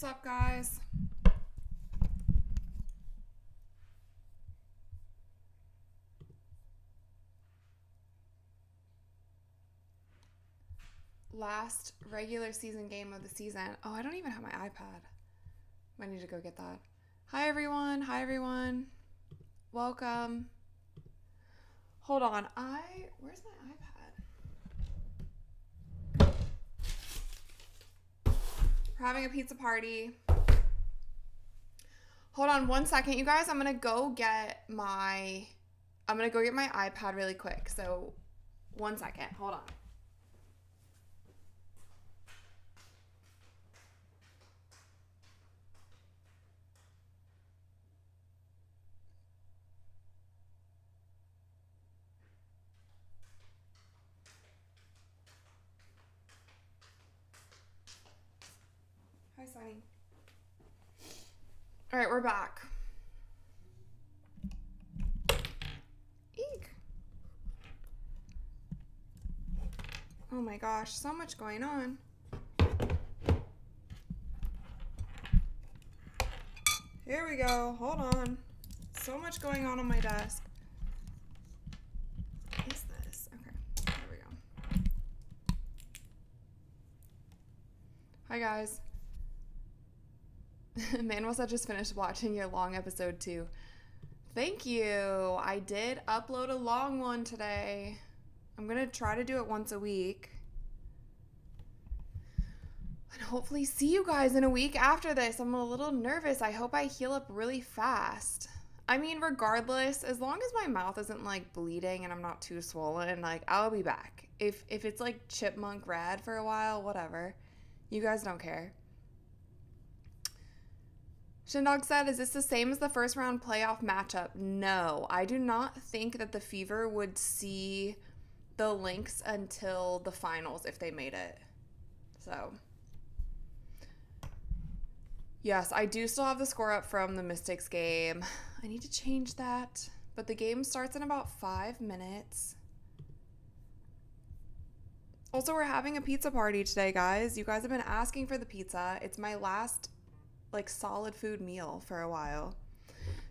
up, guys? Last regular season game of the season. Oh, I don't even have my iPad. I need to go get that. Hi, everyone. Hi, everyone. Welcome. Hold on. Where's my iPad? We're having a pizza party. Hold on one second, you guys. I'm gonna go get my iPad really quick. So, 1 second. Hold on. Hi, Sunny. All right, we're back. Eek. Oh my gosh, so much going on. Here we go. Hold on. So much going on my desk. What is this? Okay, there we go. Hi, guys. Manuel said just finished watching your long episode too. Thank you. I did upload a long one today. I'm going to try to do it once a week. And hopefully see you guys in a week after this. I'm a little nervous. I hope I heal up really fast. I mean, regardless, as long as my mouth isn't like bleeding and I'm not too swollen, like I'll be back. If it's like chipmunk red for a while, whatever. You guys don't care. Shindog said, is this the same as the first round playoff matchup? No, I do not think that the Fever would see the Lynx until the finals if they made it. So, yes, I do still have the score up from the Mystics game. I need to change that. But the game starts in about 5 minutes. Also, we're having a pizza party today, guys. You guys have been asking for the pizza. It's my last like solid food meal for a while.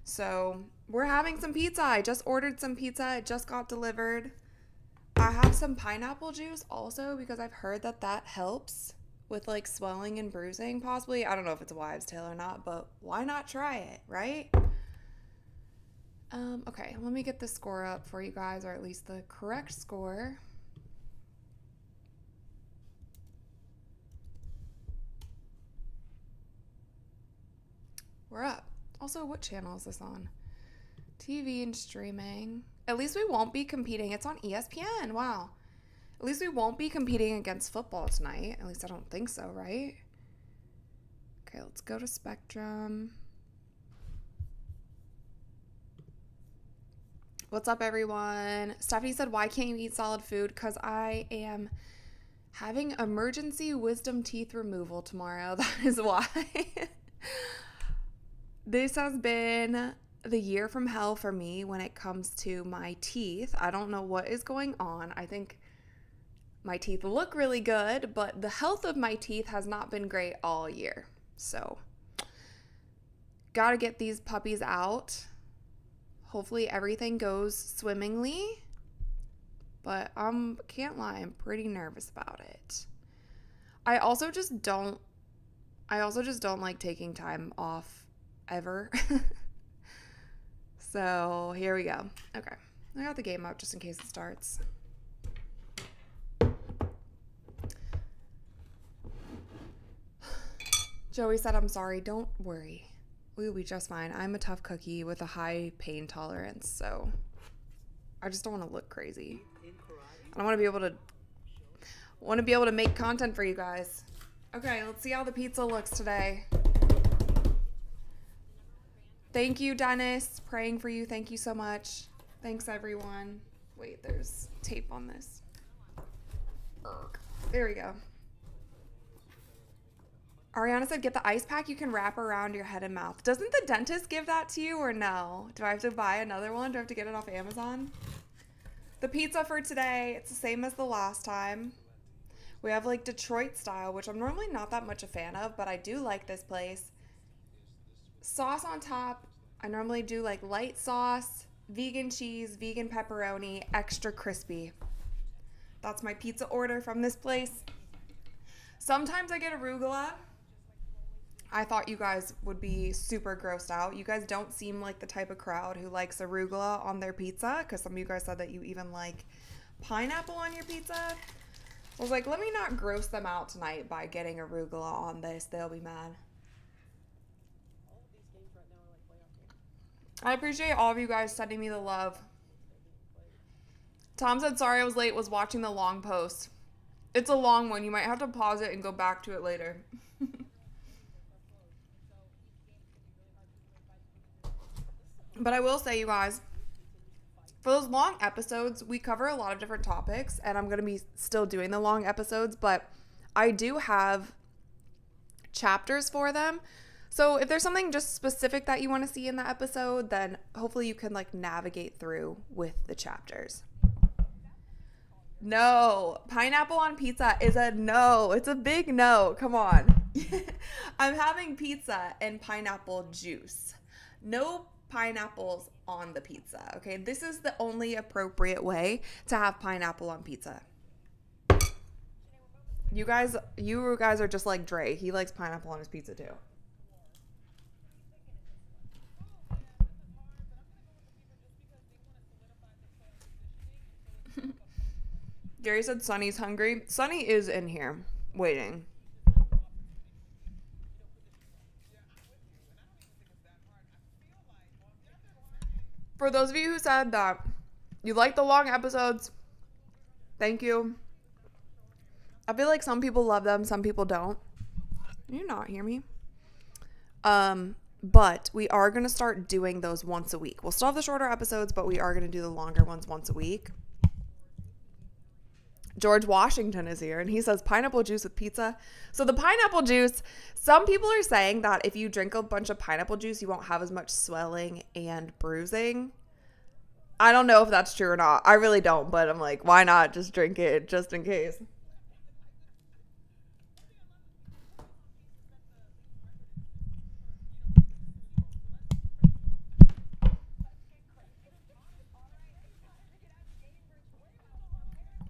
So we're having some pizza. I just ordered some pizza. It just got delivered. I have some pineapple juice also because I've heard that that helps with like swelling and bruising possibly. I don't know if it's a wives' tale or not, but why not try it, right? Okay, let me get the score up for you guys, or at least the correct score. We're up. Also, what channel is this on? TV and streaming. At least we won't be competing. It's on ESPN. Wow. At least we won't be competing against football tonight. At least I don't think so, right? Okay, let's go to Spectrum. What's up, everyone? Stephanie said, why can't you eat solid food? Because I am having emergency wisdom teeth removal tomorrow. That is why. This has been the year from hell for me when it comes to my teeth. I don't know what is going on. I think my teeth look really good, but the health of my teeth has not been great all year. So, gotta get these puppies out. Hopefully everything goes swimmingly. But can't lie, I'm pretty nervous about it. I also just don't like taking time off ever. So here we go. Okay, I got the game up just in case it starts. Joey said, I'm sorry. Don't worry. We will be just fine. I'm a tough cookie with a high pain tolerance, so I just don't want to look crazy. I want to be able to make content for you guys. Okay, let's see how the pizza looks today. Thank you, Dennis. Praying for you. Thank you so much. Thanks, everyone. Wait, there's tape on this. There we go. Ariana said, get the ice pack you can wrap around your head and mouth. Doesn't the dentist give that to you or no? Do I have to buy another one? Do I have to get it off Amazon? The pizza for today, it's the same as the last time. We have like Detroit style, which I'm normally not that much a fan of, but I do like this place. Sauce on top. I normally do like light sauce, vegan cheese, vegan pepperoni, extra crispy. That's my pizza order from this place. Sometimes I get arugula. I thought you guys would be super grossed out. You guys don't seem like the type of crowd who likes arugula on their pizza, because some of you guys said that you even like pineapple on your pizza. I was like, let me not gross them out tonight by getting arugula on this. They'll be mad. I appreciate all of you guys sending me the love. Tom said, sorry I was late, was watching the long post. It's a long one. You might have to pause it and go back to it later. But I will say, you guys, for those long episodes, we cover a lot of different topics, and I'm going to be still doing the long episodes, but I do have chapters for them. So if there's something just specific that you want to see in the episode, then hopefully you can like navigate through with the chapters. No, pineapple on pizza is a no. It's a big no. Come on. I'm having pizza and pineapple juice. No pineapples on the pizza. Okay, this is the only appropriate way to have pineapple on pizza. You guys are just like Dre. He likes pineapple on his pizza too. Gary said Sunny's hungry. Sunny is in here waiting. For those of you who said that you like the long episodes, thank you. I feel like some people love them, some people don't. Can you not hear me? But we are going to start doing those once a week. We'll still have the shorter episodes, but we are going to do the longer ones once a week. George Washington is here, and he says pineapple juice with pizza. So the pineapple juice, some people are saying that if you drink a bunch of pineapple juice, you won't have as much swelling and bruising. I don't know if that's true or not. I really don't, but I'm like, why not just drink it just in case?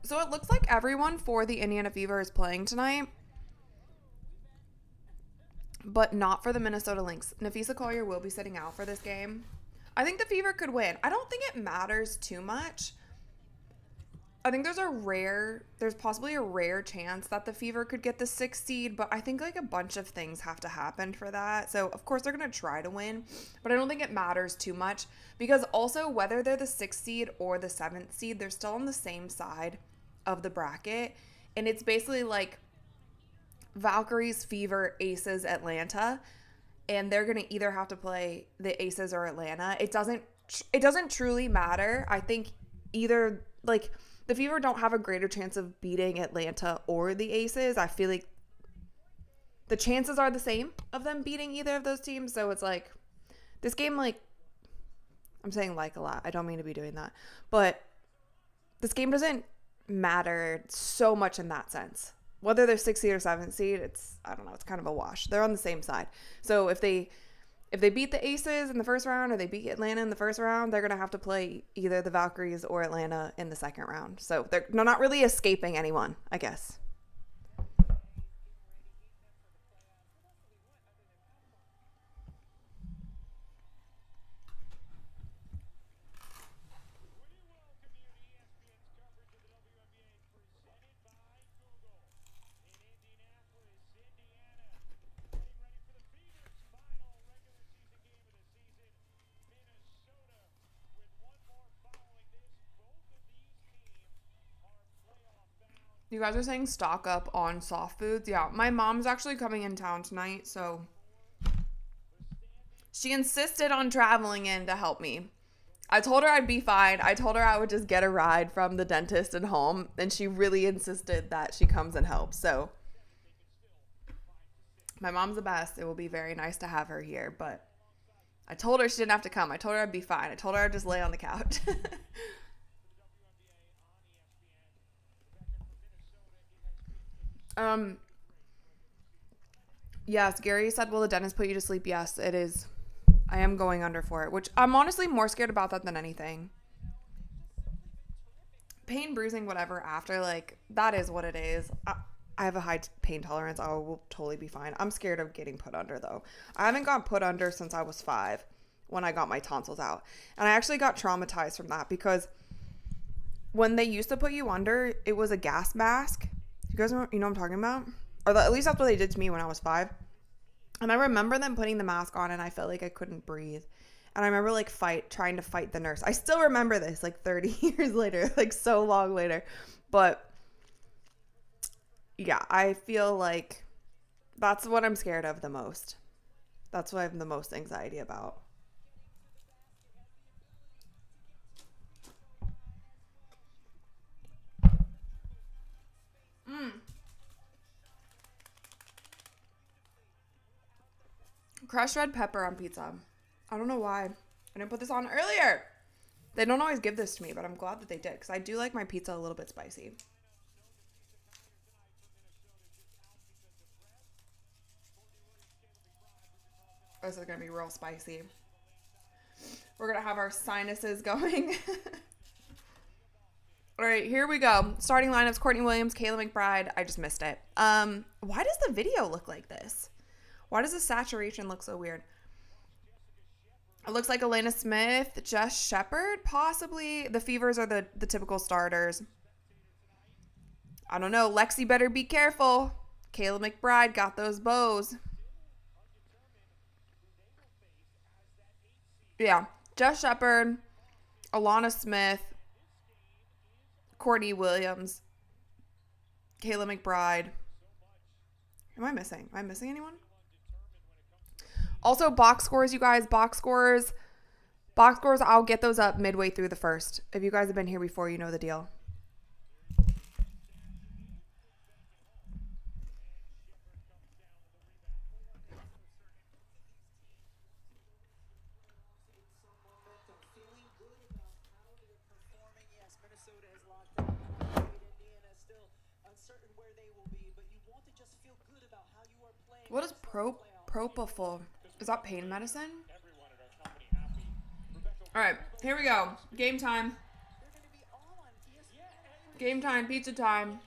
So it looks like everyone for the Indiana Fever is playing tonight, but not for the Minnesota Lynx. Nafisa Collier will be sitting out for this game. I think the Fever could win. I don't think it matters too much. I think there's possibly a rare chance that the Fever could get the 6th seed, but I think like a bunch of things have to happen for that. So of course they're going to try to win, but I don't think it matters too much, because also whether they're the 6th seed or the 7th seed, they're still on the same side of the bracket, and it's basically like Valkyries, Fever, Aces, Atlanta, and they're going to either have to play the Aces or Atlanta. It doesn't truly matter. I think either like the Fever don't have a greater chance of beating Atlanta or the Aces. I feel like the chances are the same of them beating either of those teams. So it's like this game, like I'm saying like a lot. I don't mean to be doing that, but this game doesn't matter so much in that sense. Whether they're 6th seed or 7th seed, it's kind of a wash. They're on the same side. So if they beat the Aces in the first round or they beat Atlanta in the first round, they're gonna have to play either the Valkyries or Atlanta in the second round. So they're not really escaping anyone, I guess. You guys are saying stock up on soft foods. Yeah, my mom's actually coming in town tonight, so she insisted on traveling in to help me. I told her I'd be fine. I told her I would just get a ride from the dentist and home, and she really insisted that she comes and helps. So my mom's the best. It will be very nice to have her here, but I told her she didn't have to come. I told her I'd be fine. I told her I'd just lay on the couch. Um, yes, Gary said, will the dentist put you to sleep? Yes, it is. I am going under for it, which I'm honestly more scared about that than anything. Pain, bruising, whatever after, like, that is what it is. I have a high pain tolerance. I will totally be fine. I'm scared of getting put under, though. I haven't got put under since I was 5 when I got my tonsils out. And I actually got traumatized from that because when they used to put you under, it was a gas mask. You guys know, what I'm talking about? Or at least that's what they did to me when I was 5. And I remember them putting the mask on and I felt like I couldn't breathe. And I remember like trying to fight the nurse. I still remember this like 30 years later, like so long later. But yeah, I feel like that's what I'm scared of the most. That's what I have the most anxiety about. Crushed red pepper on pizza. I don't know why. I didn't put this on earlier. They don't always give this to me, but I'm glad that they did because I do like my pizza a little bit spicy. This is going to be real spicy. We're going to have our sinuses going. All right, here we go. Starting lineups, Courtney Williams, Kayla McBride. I just missed it. Why does the video look like this? Why does the saturation look so weird? It looks like Elena Smith, Jess Shepard, possibly. The Fevers are the typical starters. I don't know. Lexi better be careful. Kayla McBride got those bows. Yeah. Jess Shepard, Alana Smith, Courtney Williams, Kayla McBride. Am I missing? Am I missing anyone? Also, box scores, you guys. Box scores, I'll get those up midway through the first. If you guys have been here before, you know the deal. What is propofol? Is that pain medicine? All right, here we go. Game time. Game time, pizza time.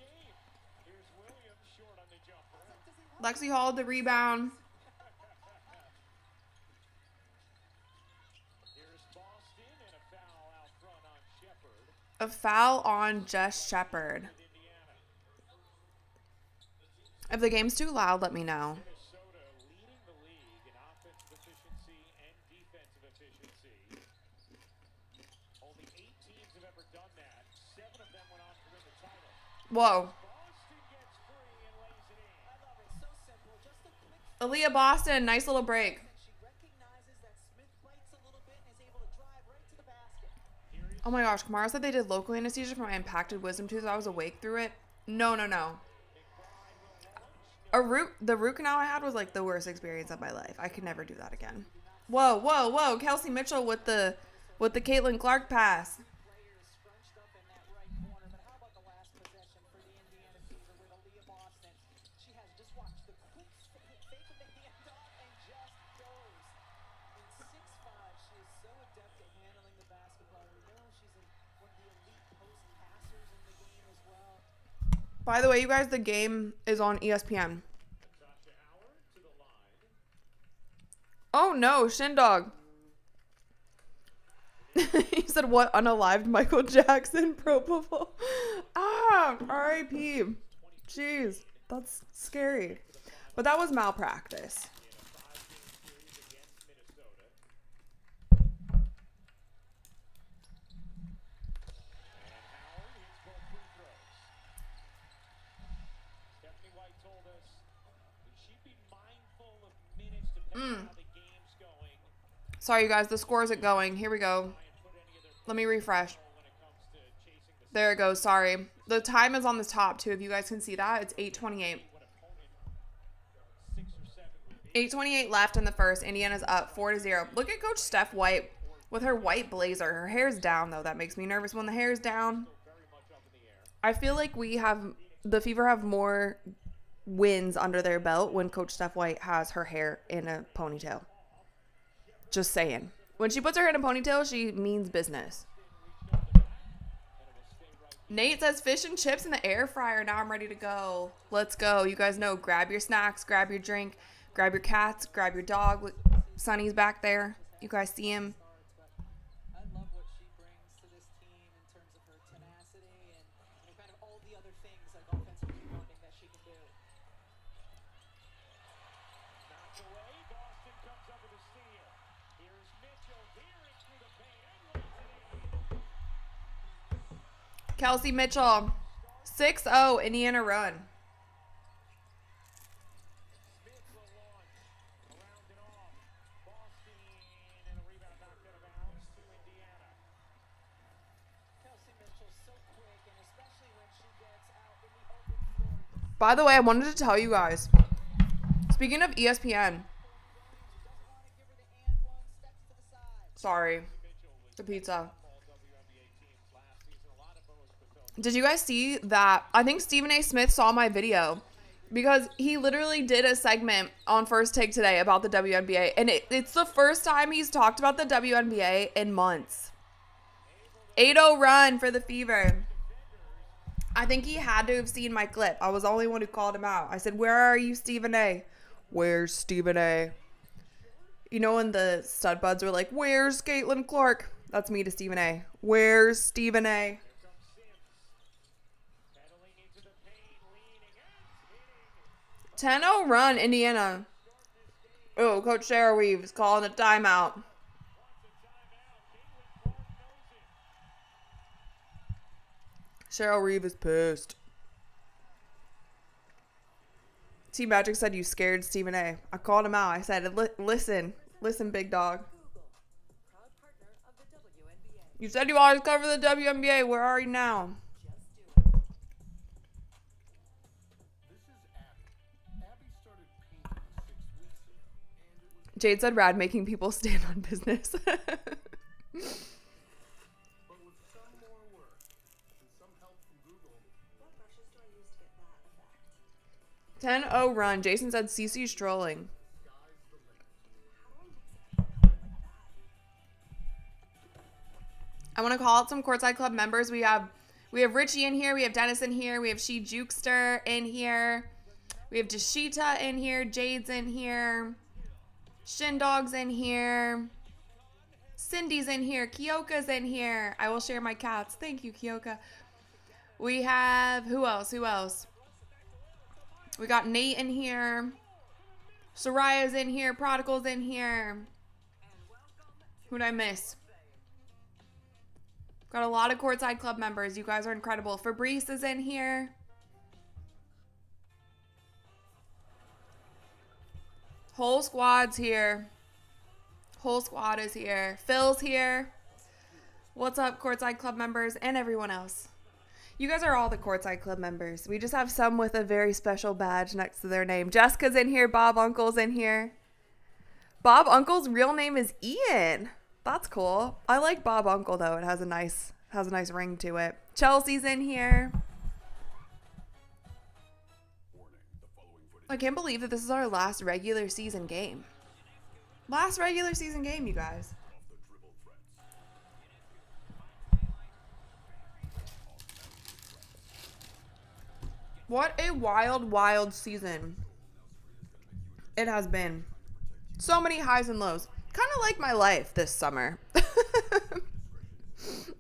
Lexi Hall the rebound. A foul on Jess Shepard. If the game's too loud, let me know. Whoa. Aaliyah Boston, nice little break. Oh my gosh, Kamara said they did local anesthesia for my impacted wisdom tooth. I was awake through it. No. The root canal I had was like the worst experience of my life. I could never do that again. Whoa. Kelsey Mitchell with the Caitlin Clark pass. By the way, you guys, the game is on ESPN. Oh no, Shindog. He said, what? Unalived Michael Jackson propofol. R.I.P. Jeez, that's scary. But that was malpractice. Sorry, you guys. The score isn't going. Here we go. Let me refresh. There it goes. Sorry. The time is on the top, too. If you guys can see that, it's 8:28. 8:28 left in the first. Indiana's up 4-0. Look at Coach Steph White with her white blazer. Her hair's down, though. That makes me nervous when the hair's down. I feel like the Fever have more wins under their belt when Coach Steph White has her hair in a ponytail. Just saying. When she puts her hair in a ponytail, she means business. Nate says fish and chips in the air fryer. Now I'm ready to go. Let's go. You guys know, grab your snacks, grab your drink, grab your cats, grab your dog. Sonny's back there. You guys see him. I love what she brings to this team in terms of her tenacity and kind of all the other things like offensive rebounding that she can do. Knocked away. Boston comes up with a steal. Here's Mitchell veering through the paint and lays it in. Kelsey Mitchell, 6-0 Indiana run. Smith will launch. Around and off. Boston and a rebound knocked out of bounds to Indiana. Kelsey Mitchell's so quick, and especially when she gets out in the open floor. By the way, I wanted to tell you guys, speaking of ESPN, sorry, the pizza. Did you guys see that? I think Stephen A. Smith saw my video because he literally did a segment on First Take today about the WNBA. And it's the first time he's talked about the WNBA in months. 8-0 run for the Fever. I think he had to have seen my clip. I was the only one who called him out. I said, where are you, Stephen A? Where's Stephen A? You know when the stud buds were like, where's Caitlin Clark? That's me to Stephen A. Where's Stephen A? 10-0 run, Indiana. Oh, Coach Sarah Reeves calling a timeout. Cheryl Reeve is pissed. T Magic said you scared Stephen A. I called him out. I said, listen, big dog. You said you always cover the WNBA. Where are you now? Jade said Rad making people stand on business. But with some more work and some help from Google, What brushes do I use to get that effect? 10-0 run. Jason said CC strolling. I want to call out some Courtside Club members. We have Richie in here. We have Dennis in here. We have She Jukester in here. We have Deshita in here. Jade's in here. Shindog's in here. Cindy's in here. Kyoka's in here. I will share my cats. Thank you, Kyoka. We have, who else? We got Nate in here. Soraya's in here. Prodigal's in here. Who'd I miss? Got a lot of Courtside Club members. You guys are incredible. Fabrice is in here. Whole squad's here. Whole squad is here. Phil's here. What's up, Courtside Club members and everyone else? You guys are all the Courtside Club members. We just have some with a very special badge next to their name. Jessica's in here. Bob Uncle's in here. Bob Uncle's real name is Ian. That's cool. I like Bob Uncle though. It has a nice ring to it. Chelsea's in here. I can't believe that this is our last regular season game. Last regular season game, you guys. What a wild, wild season it has been. So many highs and lows. Kind of like my life this summer.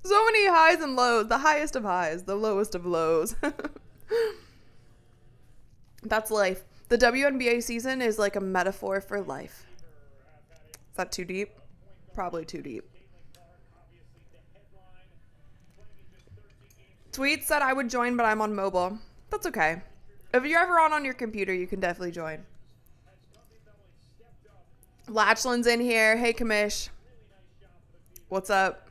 So many highs and lows. The highest of highs, the lowest of lows. That's life. The WNBA season is like a metaphor for life. Is that too deep? Probably too deep. Tweet said I would join, but I'm on mobile. That's okay. If you're ever on your computer, you can definitely join. Latchlin's in here. Hey, Kamish. What's up?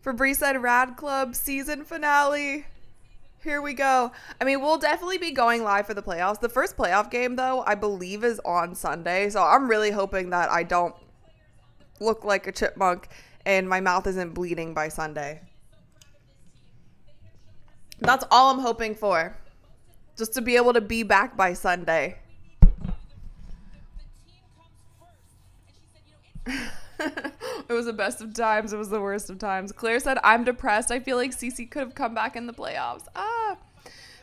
Fabrice said Rad Club season finale. Here we go. I mean, we'll definitely be going live for the playoffs. The first playoff game, though, I believe is on Sunday. So I'm really hoping that I don't look like a chipmunk and my mouth isn't bleeding by Sunday. That's all I'm hoping for. just to be able to be back by Sunday. It was the best of times. It was the worst of times. Claire said, I'm depressed. I feel like Cece could have come back in the playoffs.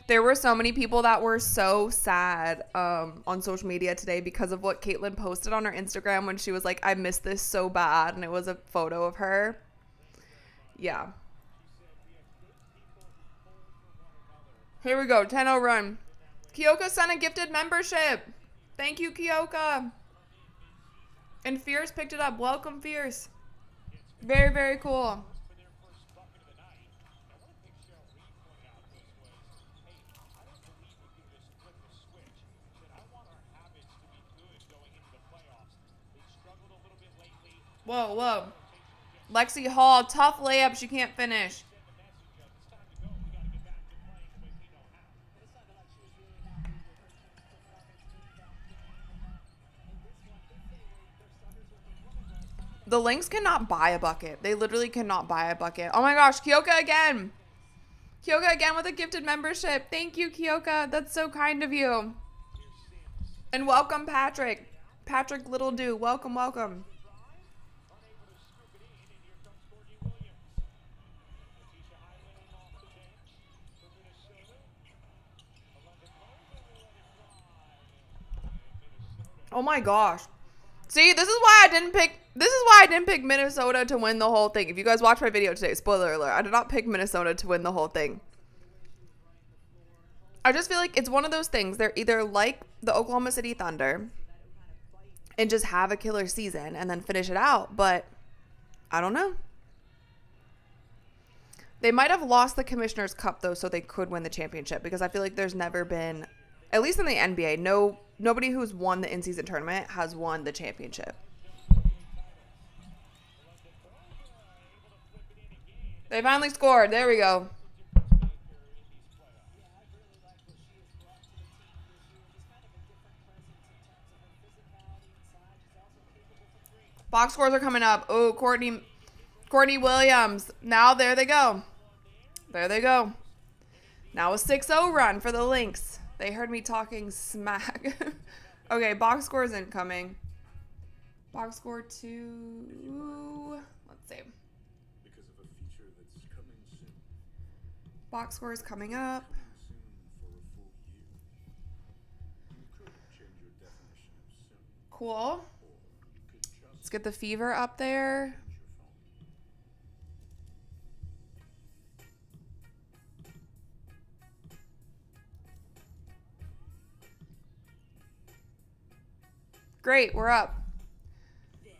There were so many people that were so sad on social media today because of what Caitlin posted on her Instagram when she was like, I miss this so bad. And it was a photo of her. Yeah. Here we go. 10-0 run. Kyoka sent a gifted membership. Thank you, Kyoka. And Fierce picked it up. Welcome, Fierce. Very, very cool. Whoa, whoa. Lexi Hall, tough layup. She can't finish. The Lynx cannot buy a bucket. They literally cannot buy a bucket. Oh my gosh, Kyoka again. Kyoka again with a gifted membership. Thank you, Kyoka. That's so kind of you. And welcome, Patrick. Patrick Little Do. Welcome, welcome. Oh my gosh. See, this is why I didn't pick Minnesota to win the whole thing. If you guys watch my video today, spoiler alert, I did not pick Minnesota to win the whole thing. I just feel like it's one of those things. They're either like the Oklahoma City Thunder and just have a killer season and then finish it out, but I don't know. They might have lost the Commissioner's Cup though, so they could win the championship, because I feel like there's never been, at least in the NBA, nobody who's won the in-season tournament has won the championship. They finally scored. There we go. Box scores are coming up. Oh, Courtney Williams. Now there they go. There they go. Now a 6-0 run for the Lynx. They heard me talking smack. Okay, box score is incoming. Box score 2. Let's see. Because of a feature that's coming soon. Box score is coming up. Soon for a full year. You could change your definition of soon. Cool. Or you could just Let's get the fever up there. change your Great, we're up. This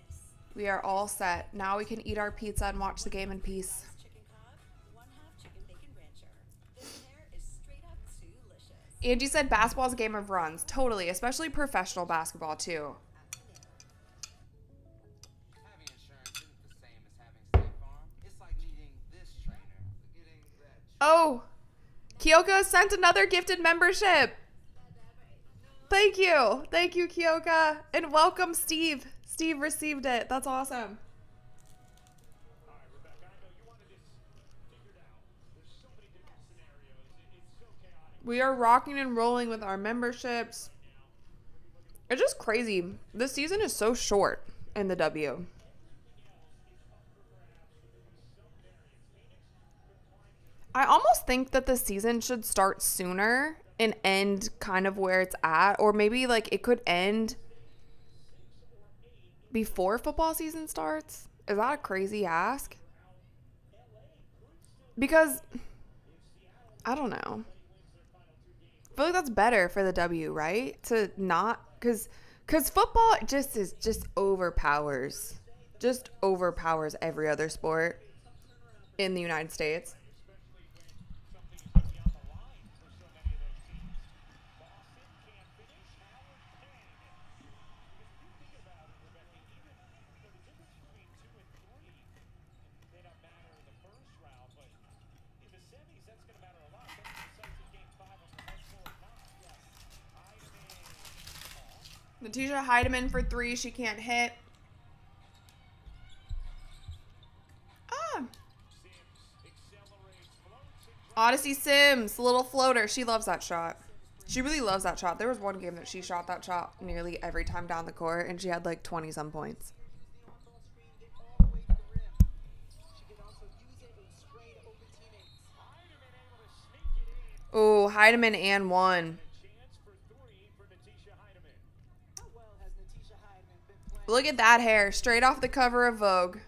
We are all set. Now we can eat our pizza and watch the game in peace. chicken cob, 1/2 chicken bacon rancher. This hair is straight up delicious. Angie said basketball's a game of runs. Totally, especially professional basketball too. Having insurance isn't the same as having State Farm. It's like needing this trainer, forgetting that. Oh, Kyoka sent another gifted membership. Thank you. Thank you, Kyoka. And welcome, Steve. Steve received it. That's awesome. All right, Rebecca, I know you wanted this figured out. There's so many different scenarios. It's so chaotic. We are rocking and rolling with our memberships. It's just crazy. This season is so short in the W. I almost think that the season should start sooner and end kind of where it's at, or maybe like it could end before football season starts. Is that a crazy ask? Because I don't know. I feel like that's better for the W, right? To not, because football just overpowers every other sport in the United States. Natisha Heidemann for 3. She can't hit. Odyssey Sims, little floater. She loves that shot. She really loves that shot. There was one game that she shot that shot nearly every time down the court, and she had like 20-some points. The on-ball screen, get all the way to the rim. She can also use it and spray to open teammates. Heidemann able to sneak it in. Oh, Heidemann and one. Chance for three for Natisha Heidemann. How well has Natisha Heidemann been playing? Look at that hair, straight off the cover of Vogue.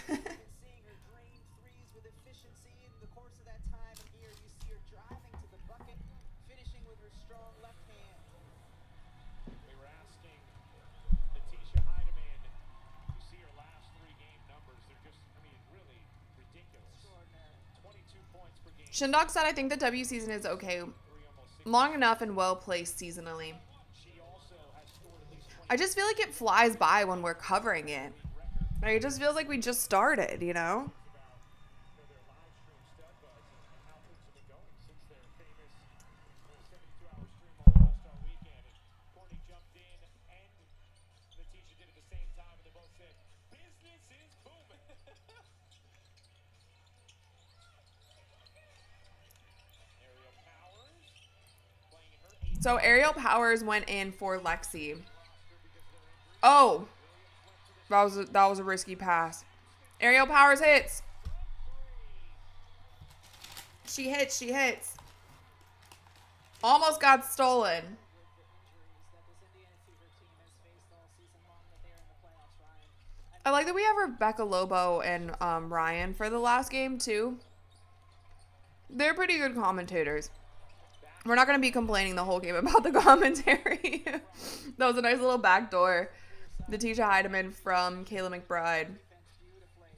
We've been seeing her drain threes with efficiency in the course of that time, and here you see her driving to the bucket, finishing with her strong left hand. We were asking Natisha Heidemann. You see her last 3-game numbers. They're just, I mean, really ridiculous. Extraordinary. 22 points per game. Shindog said, I think the W season is okay. Long enough and well placed seasonally. She also has scored at least 20. I just feel like it flies by when we're covering it. Like, it just feels like we just started, you know? For their live stream stud buzz and how things have been going since their famous 72-hour stream on All-Star Weekend. And Courtney jumped in and Natisha did at the same time, and they both said, business is booming. Aerial Powers playing in her 8th So Ariel Powers went in for Lexi. Oh, that was a risky pass. Ariel Powers hits. She hits. She hits. Almost got stolen. With the injuries that this Indiana Fever team has faced all season long, that they are in the playoffs, Ryan. I like that we have Rebecca Lobo and Ryan for the last game too. They're pretty good commentators. We're not going to be complaining the whole game about the commentary. That was a nice little backdoor. Natisha Heidemann from Kayla McBride. Defense beautifully.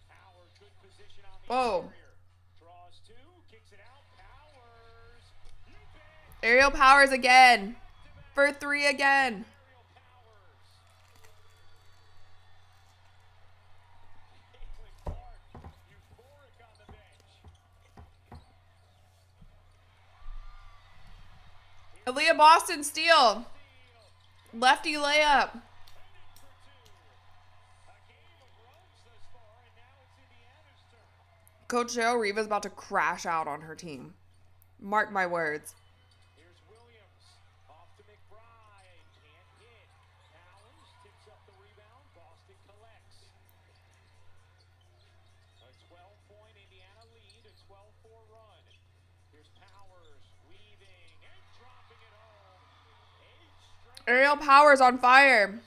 Power, good position on the Whoa. exterior. Draws 2, kicks it out. Powers. You bet. Ariel Powers again. For 3 again. Aerial Powers. Caitlin Clark, euphoric on the bench. Aaliyah Boston steal. Lefty layup. For 2. A game of runs thus far, and now it's Indiana's turn. Coach Cheryl Riva's about to crash out on her team. Mark my words. Here's Williams. Off to McBride. Can't hit. Powers tips up the rebound. Boston collects. A 12-point Indiana lead. A 12-4 run. Here's Powers weaving and dropping it home. 8 straight Ariel Powers on fire.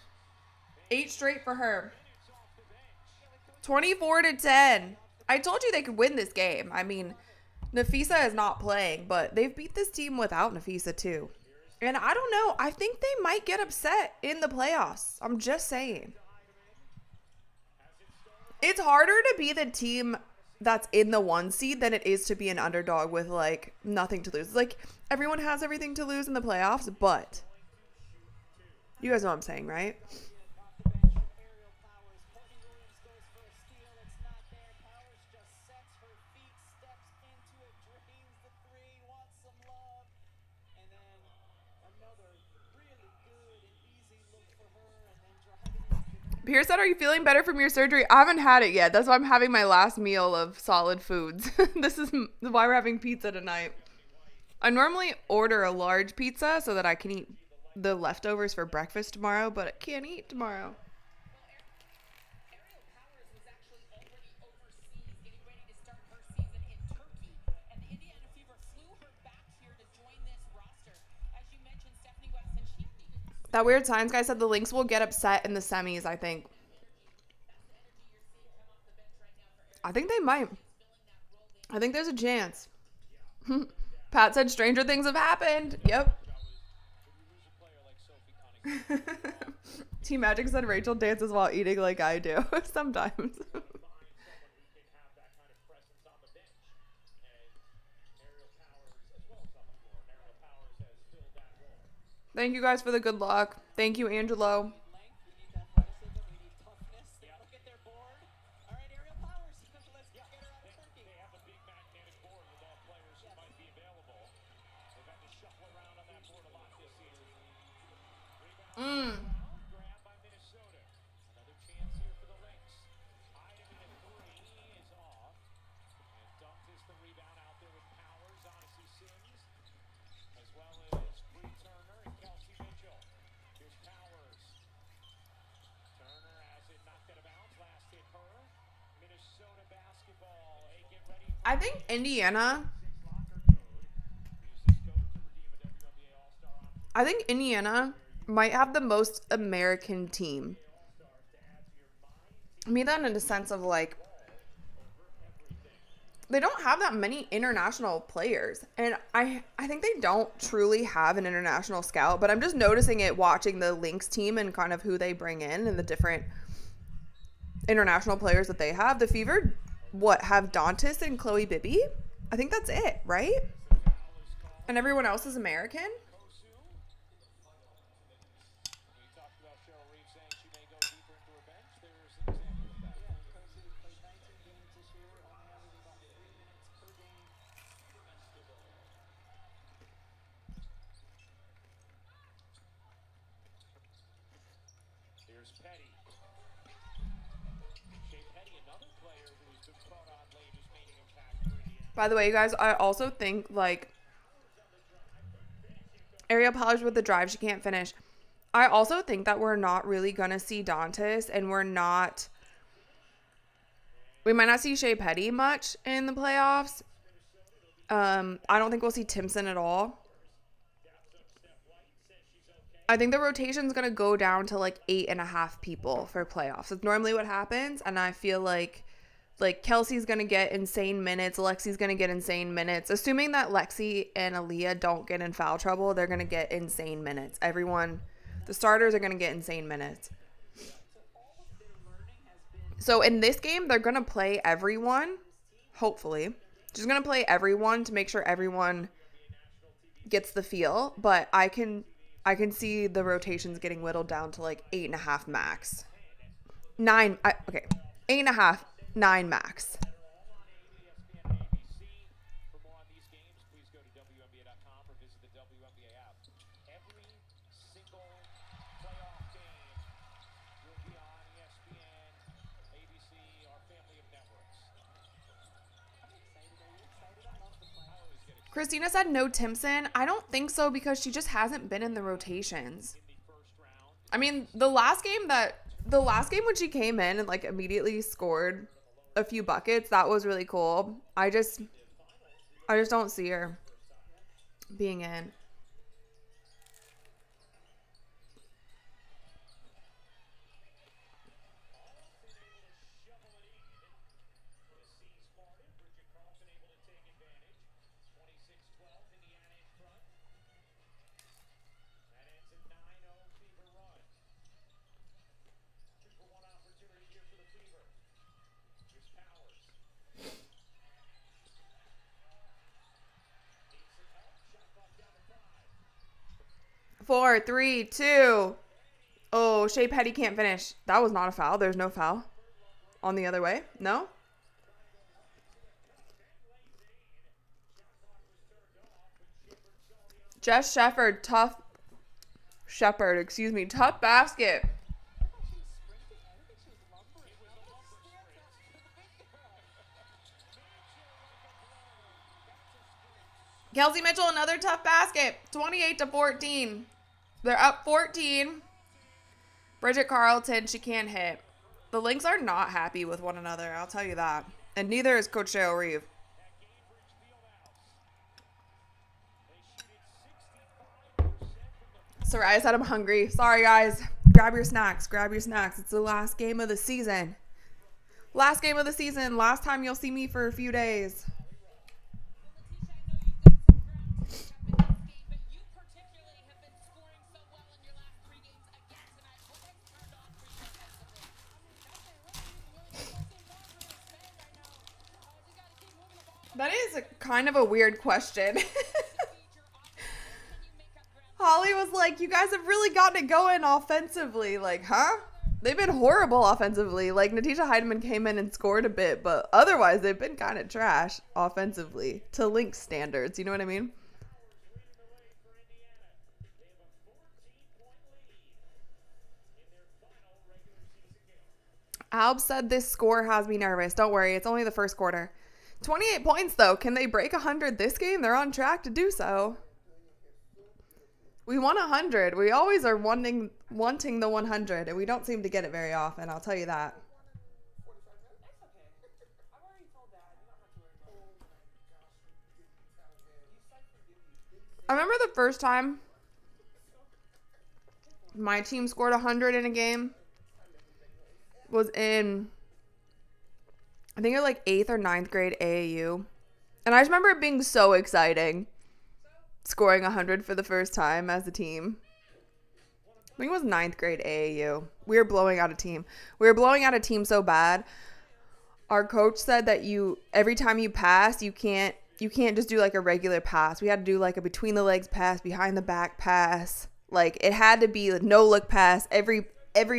8 straight for her. minutes off the bench. 24-10. I told you they could win this game. I mean, Nafisa is not playing, but they've beat this team without Nafisa too. And I don't know. I think they might get upset in the playoffs. I'm just saying. It's harder to be the team that's in the 1 seed than it is to be an underdog with like nothing to lose. Like everyone has everything to lose in the playoffs, but you guys know what I'm saying, right? Off the bench from Aerial Powers. Courtney Williams goes for a steal. It's not there. Powers just sets her feet, steps into it, drains the 3, wants some love. And then another really good and easy look for her. And then driving into the Pierce said, are you feeling better from your surgery? I haven't had it yet. That's why I'm having my last meal of solid foods. This is why we're having pizza tonight. I normally order a large pizza so that I can eat the leftovers for breakfast tomorrow, but I can't eat tomorrow. Ariel Powers was actually already overseas getting ready to start her season in Turkey, and the Indiana Fever flew her back here to join this roster. As you mentioned, Stephanie West said she hadn't even That weird science guy said the Lynx will get upset in the semis, I think. I think they might. I think there's a chance. Pat said stranger things have happened. Yep. Team Magic said Rachel dances while eating like I do. Sometimes. Thank you guys for the good luck. Thank you, Angelo. length. We need athleticism. We need toughness. Look at their board. All right, Aerial Powers. Let's get her out of Turkey. They have a big magnetic board with all players who might be available. They've had to shuffle around on that board a lot this season. Rebound grab by Minnesota. Another chance here for the Lynx. Heidemann at 3 is off. And dumped is the rebound out there with Powers. Odyssey Sims. As well as I think Indiana. I think Indiana might have the most American team. I mean that in the sense of like they don't have that many international players. And I think they don't truly have an international scout, but I'm just noticing it watching the Lynx team and kind of who they bring in and the different international players that they have. The Fever, have Dantas and Chloe Bibby? I think that's it, right? And everyone else is American? Here's Petty. Shea Petty, another player who's been brought on late, who's making impact for Indiana. By the way, you guys, I also think, like, Ariel Polish with the drive, she can't finish. I also think that we're not really going to see Dantas, and we might not see Shea Petty much in the playoffs. I don't think we'll see Timpson at all. I think the rotation is going to go down to like 8.5 people for playoffs. It's normally what happens. And I feel like Kelsey's going to get insane minutes. Lexi's going to get insane minutes. Assuming that Lexi and Aaliyah don't get in foul trouble, they're going to get insane minutes. The starters are going to get insane minutes. So in this game, they're going to play everyone, hopefully. Just going to play everyone to make sure everyone gets the feel. But I can see the rotations getting whittled down to like 8.5 max. 9. Okay. 8.5, 9 max. For more on these games, please go to WNBA.com or visit the WNBA app. Every single playoff game will be on ESPN, ABC, our family of networks. I'm excited. Are you excited? I love the play. I always get excited Christina said no Timpson. I don't think so because she just hasn't been in the rotations. in the first round. I mean, the last game when she came in and like immediately scored a few buckets, that was really cool. I just don't see her being in. Four, three, two. Oh, Shea Petty can't finish. That was not a foul. There's no foul. On the other way? No? Jess Shepard, tough basket. Kelsey Mitchell, another tough basket. 28-14. They're up 14. Bridget Carlton, she can't hit. The Lynx are not happy with one another, I'll tell you that. And neither is Coach Cheryl Reeve. Soraya said I'm hungry. Sorry, guys. Grab your snacks. It's the last game of the season. Last game of the season. Last time you'll see me for a few days. That is kind of a weird question. Holly was like, you guys have really gotten it going offensively. Like, huh? They've been horrible offensively. Like, Natisha Heidemann came in and scored a bit, but otherwise they've been kind of trash offensively to Lynx standards. You know what I mean? Alb said this score has me nervous. Don't worry, it's only the first quarter. 28 points, though. Can they break 100 this game? They're on track to do so. We want 100. We always are wanting the 100, and we don't seem to get it very often. I'll tell you that. That's okay. I've already told Dad. You don't have to worry about it. I remember the first time my team scored 100 in a game was in, I think it was like 8th or 9th grade AAU. And I just remember it being so exciting, scoring 100 for the first time as a team. I think it was 9th grade AAU. We were blowing out a team. We were blowing out a team so bad. Our coach said that every time you pass, you can't just do like a regular pass. We had to do like a between the legs pass, behind the back pass. Like it had to be a no look pass. Every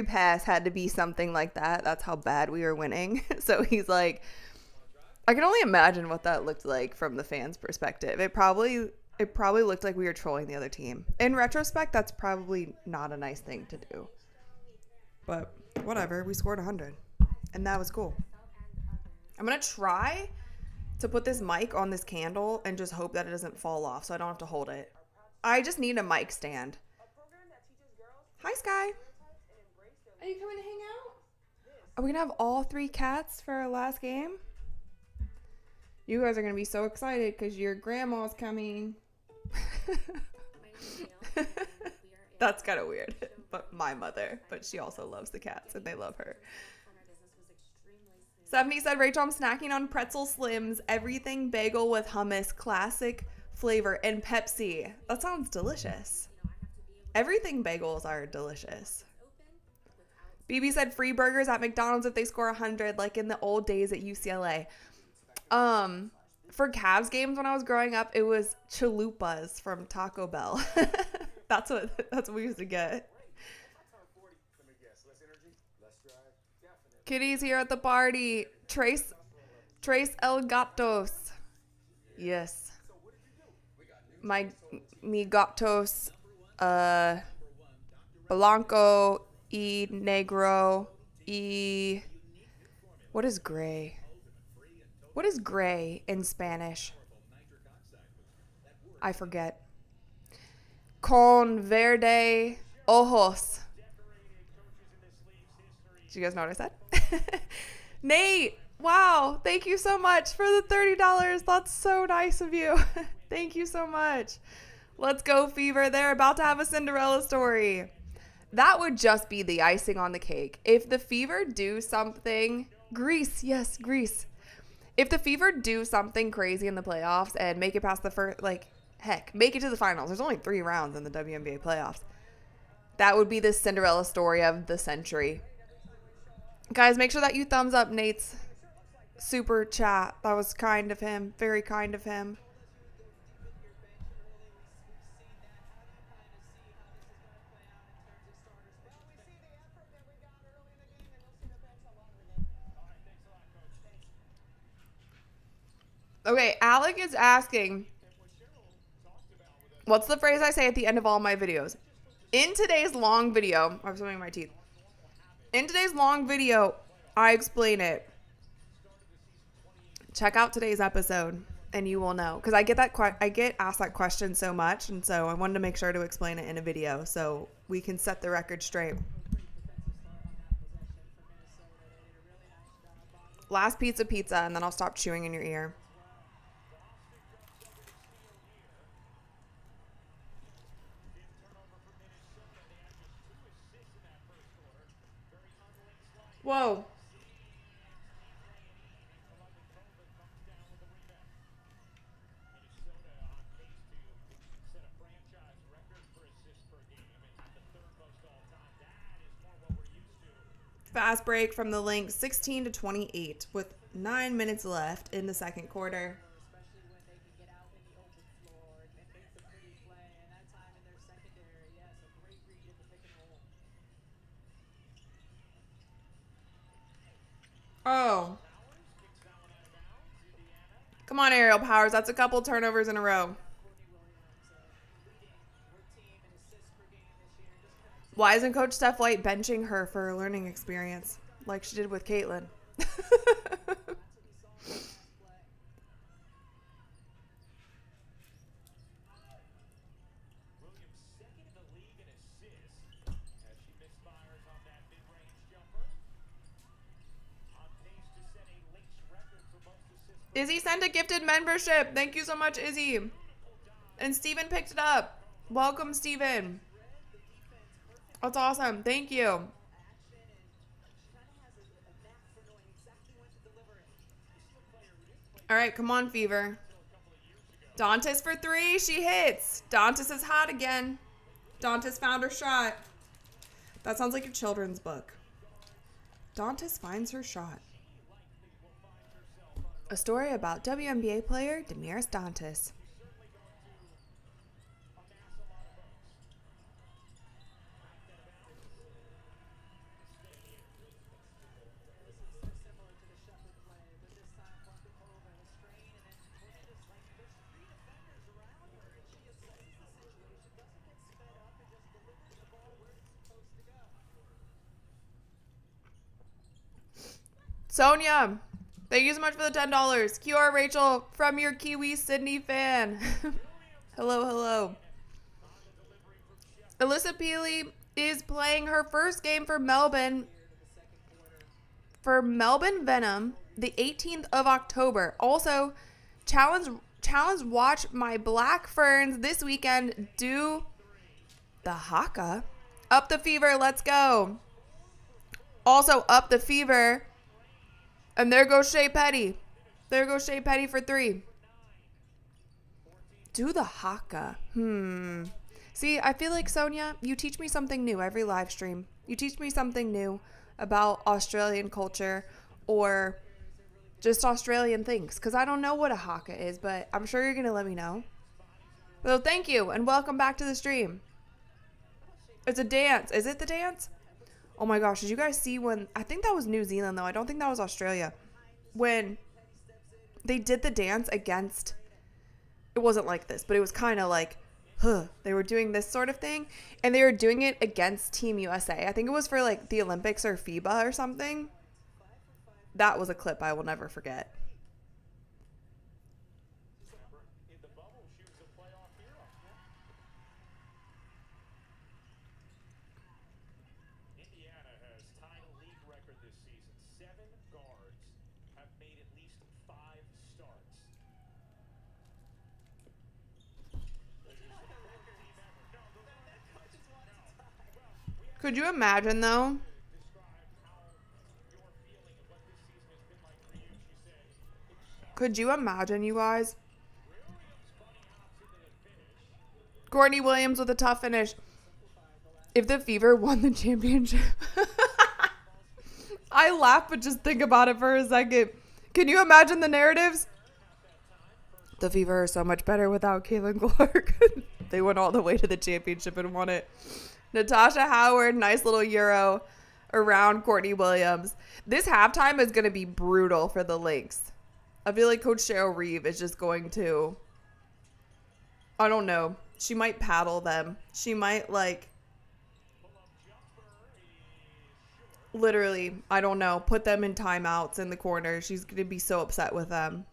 pass had to be something like that. That's how bad we were winning. So he's like, I can only imagine what that looked like from the fans' perspective. It probably looked like we were trolling the other team. In retrospect, that's probably not a nice thing to do. But whatever, we scored 100. And that was cool. I'm going to try to put this mic on this candle and just hope that it doesn't fall off so I don't have to hold it. I just need a mic stand. Hi, Sky. Are you coming to hang out? Are we going to have all 3 cats for our last game? You guys are going to be so excited because your grandma's coming. That's kind of weird. But my mother. But she also loves the cats and they love her. Stephanie said, Rachel, I'm snacking on pretzel slims, everything bagel with hummus, classic flavor, and Pepsi. That sounds delicious. Everything bagels are delicious. BB said free burgers at McDonald's if they score 100, like in the old days at UCLA. For Cavs games when I was growing up, it was chalupas from Taco Bell. That's what we used to get. Kitty's here at the party. Trace El Gatos. Yes. Mi gatos. Blanco. Y negro. Y. What is gray? What is gray in Spanish? I forget. Con verde ojos. Did you guys know what I said? Nate, wow, thank you so much for the $30. That's so nice of you. Thank you so much. Let's go, Fever. They're about to have a Cinderella story. That would just be the icing on the cake. If the Fever do something, Greece, yes, Greece. If the Fever do something crazy in the playoffs and make it past the first, make it to the finals. There's only 3 rounds in the WNBA playoffs. That would be the Cinderella story of the century. Guys, make sure that you thumbs up Nate's super chat. That was kind of him. Very kind of him. Okay, Alec is asking, what's the phrase I say at the end of all my videos? In today's long video, I'm swimming my teeth. In today's long video, I explain it. Check out today's episode, and you will know. Because I get asked that question so much, and so I wanted to make sure to explain it in a video so we can set the record straight. Last pizza, and then I'll stop chewing in your ear. Whoa. Fast break from the Lynx, 16-28 with 9 minutes left in the second quarter. Especially when they can get out in the open floor and make the pretty play. And that time in their secondary, yes, a great read in the pick and roll. Oh. Come on, Aerial Powers. That's a couple turnovers in a row. Why isn't Coach Steph White benching her for her learning experience like she did with Caitlin? Izzy sent a gifted membership. Thank you so much, Izzy. And Steven picked it up. Welcome, Steven. That's awesome. Thank you. All right, come on, Fever. Dantas for 3. She hits. Dantas is hot again. Dantas found her shot. That sounds like a children's book. Dantas finds her shot. A story about WNBA player Damaris Dantas. Sonia, thank you so much for the $10. QR Rachel from your Kiwi Sydney fan. Hello, hello. Alyssa Peely is playing her first game for Melbourne Venom the 18th of October. Also, challenge watch my Black Ferns this weekend do the Haka. Up the Fever, let's go. Also, up the Fever. And there goes Shea Petty. There goes Shea Petty for 3. Do the Haka. See, I feel like, Sonia, you teach me something new every live stream. You teach me something new about Australian culture or just Australian things. Because I don't know what a Haka is, but I'm sure you're going to let me know. So thank you, and welcome back to the stream. It's a dance. Is it the dance? Oh my gosh, did you guys see when, I think that was New Zealand though, I don't think that was Australia, when they did the dance against, it wasn't like this, but it was kind of like, they were doing this sort of thing, and they were doing it against Team USA. I think it was for like the Olympics or FIBA or something. That was a clip I will never forget. Could you imagine, though? Could you imagine, you guys? Courtney Williams with a tough finish. If the Fever won the championship. I laugh, but just think about it for a second. Can you imagine the narratives? The Fever are so much better without Caitlin Clark. They went all the way to the championship and won it. Natasha Howard, nice little Euro around Courtney Williams. This halftime is going to be brutal for the Lynx. I feel like Coach Cheryl Reeve is just going to, I don't know, she might paddle them. She might, like, literally, I don't know, put them in timeouts in the corner. She's going to be so upset with them.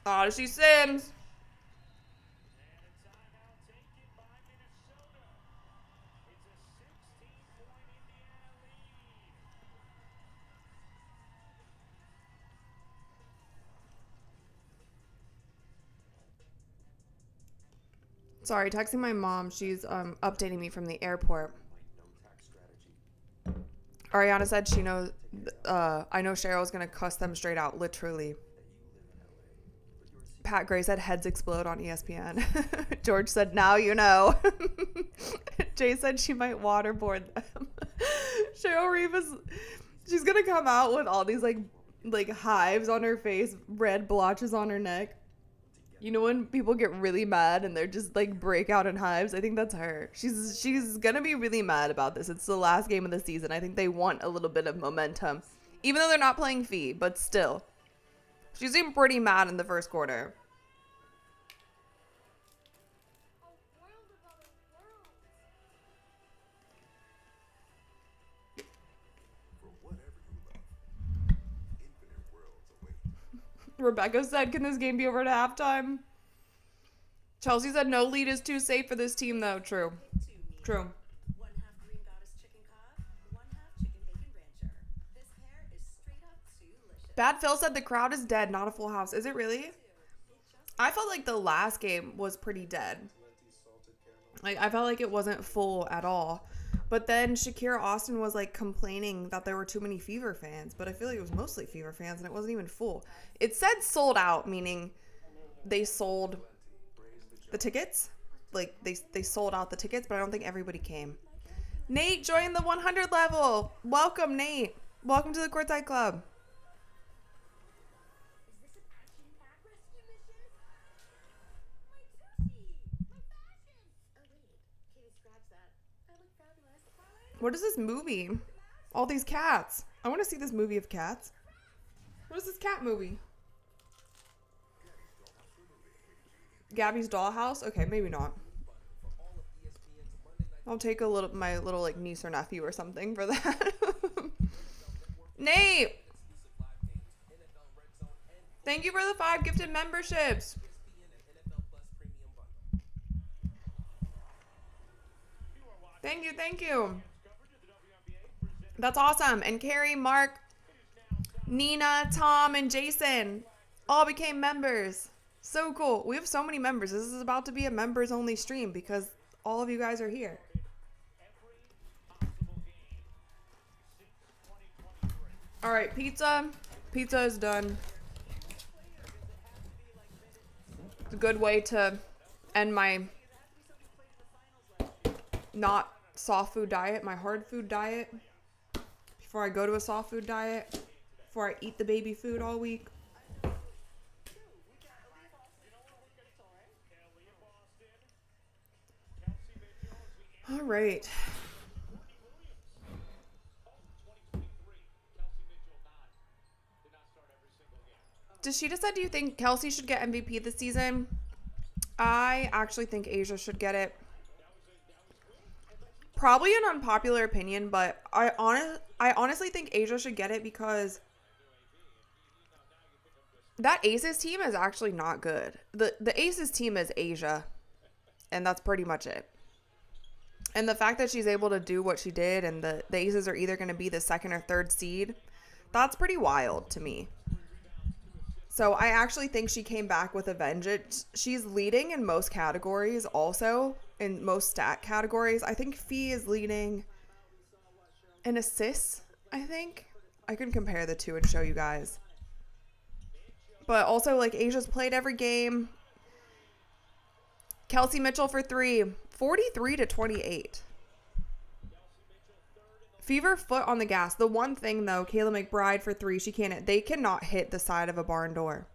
Odyssey Sims. Sorry, texting my mom. She's updating me from the airport. Ariana said she knows. I know Cheryl's gonna cuss them straight out, literally. Pat Gray said heads explode on ESPN. George said, now you know. Jay said she might waterboard them. Cheryl Reeve she's going to come out with all these like hives on her face, red blotches on her neck. You know when people get really mad and they're just like break out in hives? I think that's her. She's going to be really mad about this. It's the last game of the season. I think they want a little bit of momentum. Even though they're not playing Fee, but still. She seemed pretty mad in the first quarter. Rebecca said, can this game be over at halftime? Chelsea said, no lead is too safe for this team, though. True. True. 1/2 Green Goddess chicken cob, 1/2 chicken bacon rancher. This pair is Bad Phil said the crowd is dead, not a full house. Is it really? I felt like the last game was pretty dead. Like, I felt like it wasn't full at all. But then Shakira Austin was, like, complaining that there were too many Fever fans. But I feel like it was mostly Fever fans, and it wasn't even full. It said sold out, meaning they sold the tickets. Like, they sold out the tickets, but I don't think everybody came. Nate joined the 100 level. Welcome, Nate. Welcome to the Courtside Club. What is this movie? All these cats. I want to see this movie of cats. What is this cat movie? Gabby's Dollhouse? Okay, maybe not. I'll take my little like niece or nephew or something for that. Nate! Thank you for the 5 gifted memberships. Thank you, thank you. That's awesome. And Carrie, Mark, Nina, Tom, and Jason all became members. So cool. We have so many members. This is about to be a members only stream because all of you guys are here. All right, pizza. Pizza is done. It's a good way to end my not soft food diet, my hard food diet. Before I go to a soft food diet, before I eat the baby food all week. All right. Deshita said, do you think Kelsey should get MVP this season? I actually think Asia should get it. Probably an unpopular opinion, but I honestly think Asia should get it because that Aces team is actually not good. The Aces team is Asia, and that's pretty much it. And the fact that she's able to do what she did and the Aces are either going to be the 2nd or 3rd seed, that's pretty wild to me. So I actually think she came back with a vengeance. She's leading in most categories also, in most stat categories. I think Fee is leading in assists, I think. I can compare the two and show you guys. But also, like, Asia's played every game. Kelsey Mitchell for 3, 43-28. Fever foot on the gas. The one thing, though, Kayla McBride for 3, they cannot hit the side of a barn door.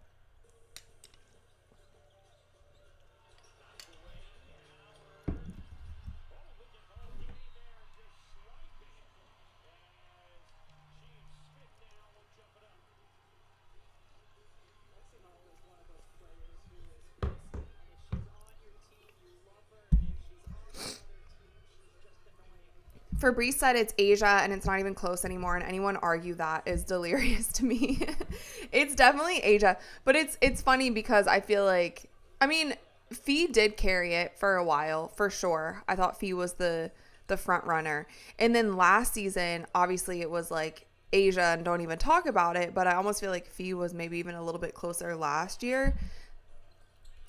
Fabrice said it's Asia and it's not even close anymore, and anyone argue that is delirious to me. It's definitely Asia, but it's funny because I feel like, I mean, Fee did carry it for a while, for sure. I thought Fee was the front runner. And then last season, obviously it was like Asia and don't even talk about it, but I almost feel like Fee was maybe even a little bit closer last year.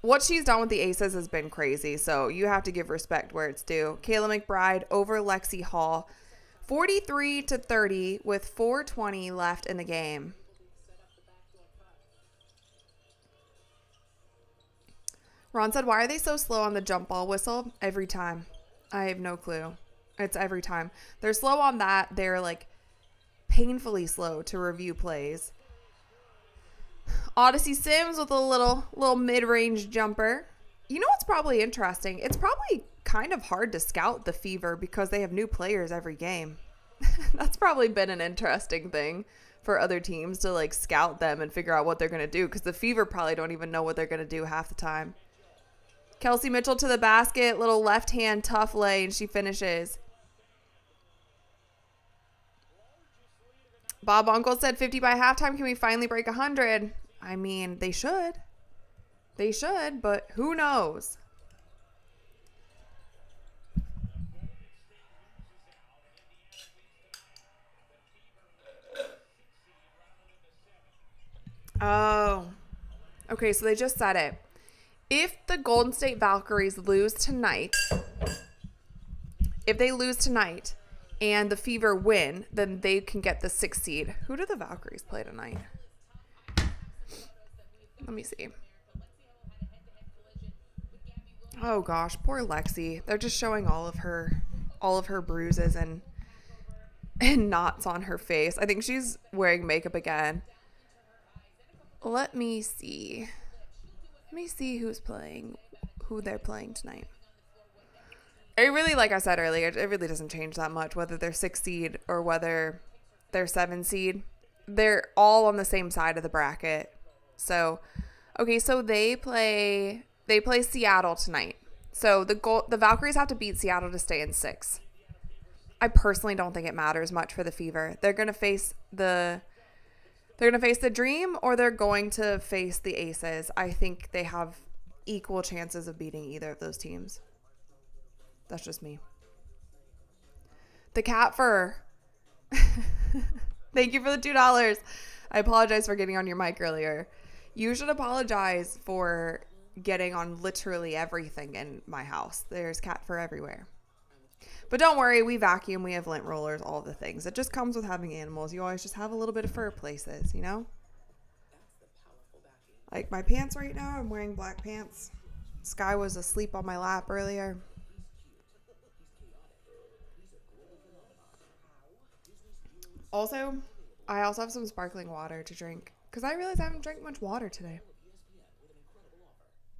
What she's done with the Aces has been crazy, so you have to give respect where it's due. Kayla McBride over Lexi Hall, 43-30 with 4:20 left in the game. Ron said, why are they so slow on the jump ball whistle? Every time. I have no clue. It's every time. They're slow on that. They're like painfully slow to review plays. Odyssey Sims with a little mid-range jumper. You know what's probably interesting? It's probably kind of hard to scout the Fever because they have new players every game. That's probably been an interesting thing for other teams to like scout them and figure out what they're going to do because the Fever probably don't even know what they're going to do half the time. Kelsey Mitchell to the basket, little left hand tough lay, and she finishes. Bob Uncle said 50 by halftime. Can we finally break 100? I mean, they should. They should, but who knows? Oh. Okay, so they just said it. If the Golden State Valkyries lose tonight, and the Fever win, then they can get the 6th seed. Who do the Valkyries play tonight? Let me see. Oh gosh, poor Lexi. They're just showing all of her bruises and knots on her face. I think she's wearing makeup again. Let me see. Who's playing, who they're playing tonight. It really, like I said earlier, it really doesn't change that much whether they're 6 seed or whether they're 7 seed. They're all on the same side of the bracket. So, okay, so they play Seattle tonight. So the Valkyries have to beat Seattle to stay in 6. I personally don't think it matters much for the Fever. They're going to face the Dream or they're going to face the Aces. I think they have equal chances of beating either of those teams. That's just me. The cat fur. Thank you for the $2. I apologize for getting on your mic earlier. You should apologize for getting on literally everything in my house. There's cat fur everywhere. But don't worry, we vacuum, we have lint rollers, all the things. It just comes with having animals. You always just have a little bit of fur places, you know? Like my pants right now, I'm wearing black pants. Sky was asleep on my lap earlier. Also, I also have some sparkling water to drink because I realized I haven't drank much water today.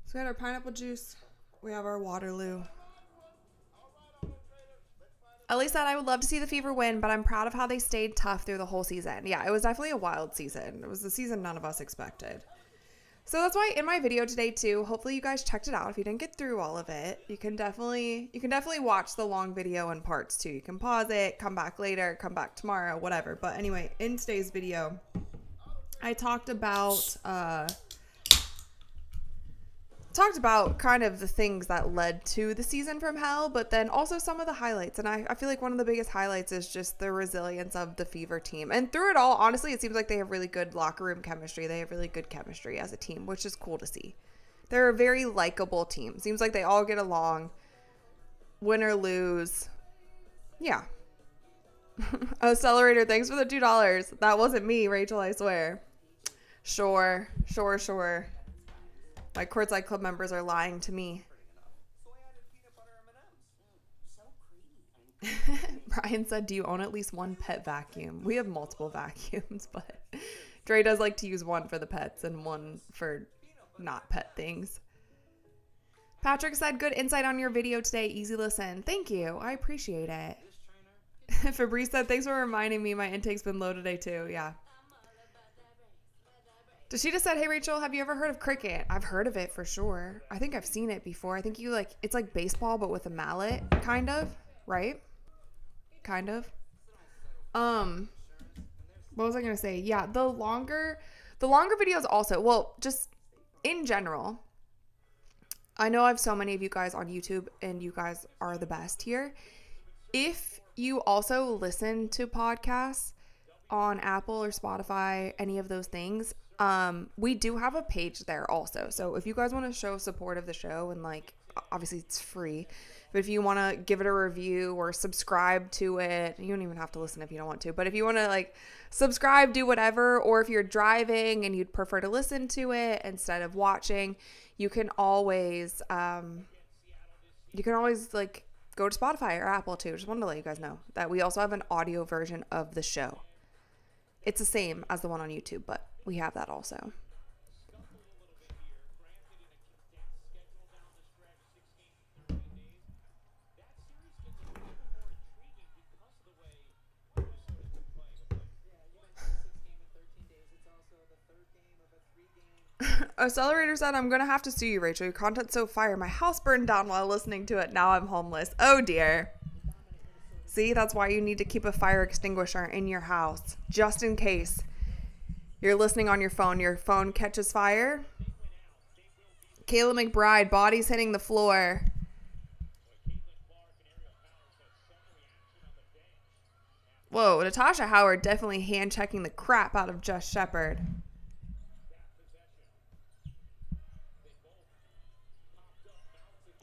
So we had our pineapple juice. We have our Waterloo. Ellie said, I would love to see the Fever win, but I'm proud of how they stayed tough through the whole season. Yeah, it was definitely a wild season. It was the season none of us expected. So that's why in my video today too, hopefully you guys checked it out. If you didn't get through all of it, you can definitely watch the long video in parts too. You can pause it, come back later, come back tomorrow, whatever. But anyway, in today's video, I talked about kind of the things that led to the season from hell, but then also some of the highlights. And I feel like one of the biggest highlights is just the resilience of the Fever team. And through it all, honestly, it seems like they have really good locker room chemistry. They have really good chemistry as a team, which is cool to see. They're a very likable team. Seems like they all get along, win or lose. Yeah. Accelerator, thanks for the $2. That wasn't me, Rachel, I swear. Sure. My Courtside Club members are lying to me. Brian said, do you own at least one pet vacuum? We have multiple vacuums, but Dre does like to use one for the pets and one for not pet things. Patrick said, good insight on your video today. Easy listen. Thank you. I appreciate it. Fabrice said, thanks for reminding me. My intake's been low today too. Yeah. Dashita said, hey, Rachel, have you ever heard of cricket? I've heard of it for sure. I think I've seen it before. I think it's like baseball, but with a mallet, kind of, right? Kind of. What was I going to say? Yeah, the longer videos also, well, just in general, I know I have so many of you guys on YouTube and you guys are the best here. If you also listen to podcasts on Apple or Spotify, any of those things, we do have a page there also. So if you guys want to show support of the show and like, obviously it's free, but if you want to give it a review or subscribe to it, you don't even have to listen if you don't want to, but if you want to like subscribe, do whatever, or if you're driving and you'd prefer to listen to it instead of watching, you can always like go to Spotify or Apple too. Just wanted to let you guys know that we also have an audio version of the show. It's the same as the one on YouTube, but we have that also. Accelerator said, I'm going to have to sue you, Rachel. Your content's so fire. My house burned down while listening to it. Now I'm homeless. Oh, dear. See, that's why you need to keep a fire extinguisher in your house, just in case you're listening on your phone catches fire. Kayla McBride, bodies hitting the floor. Whoa, Natasha Howard definitely hand-checking the crap out of Just Shepard.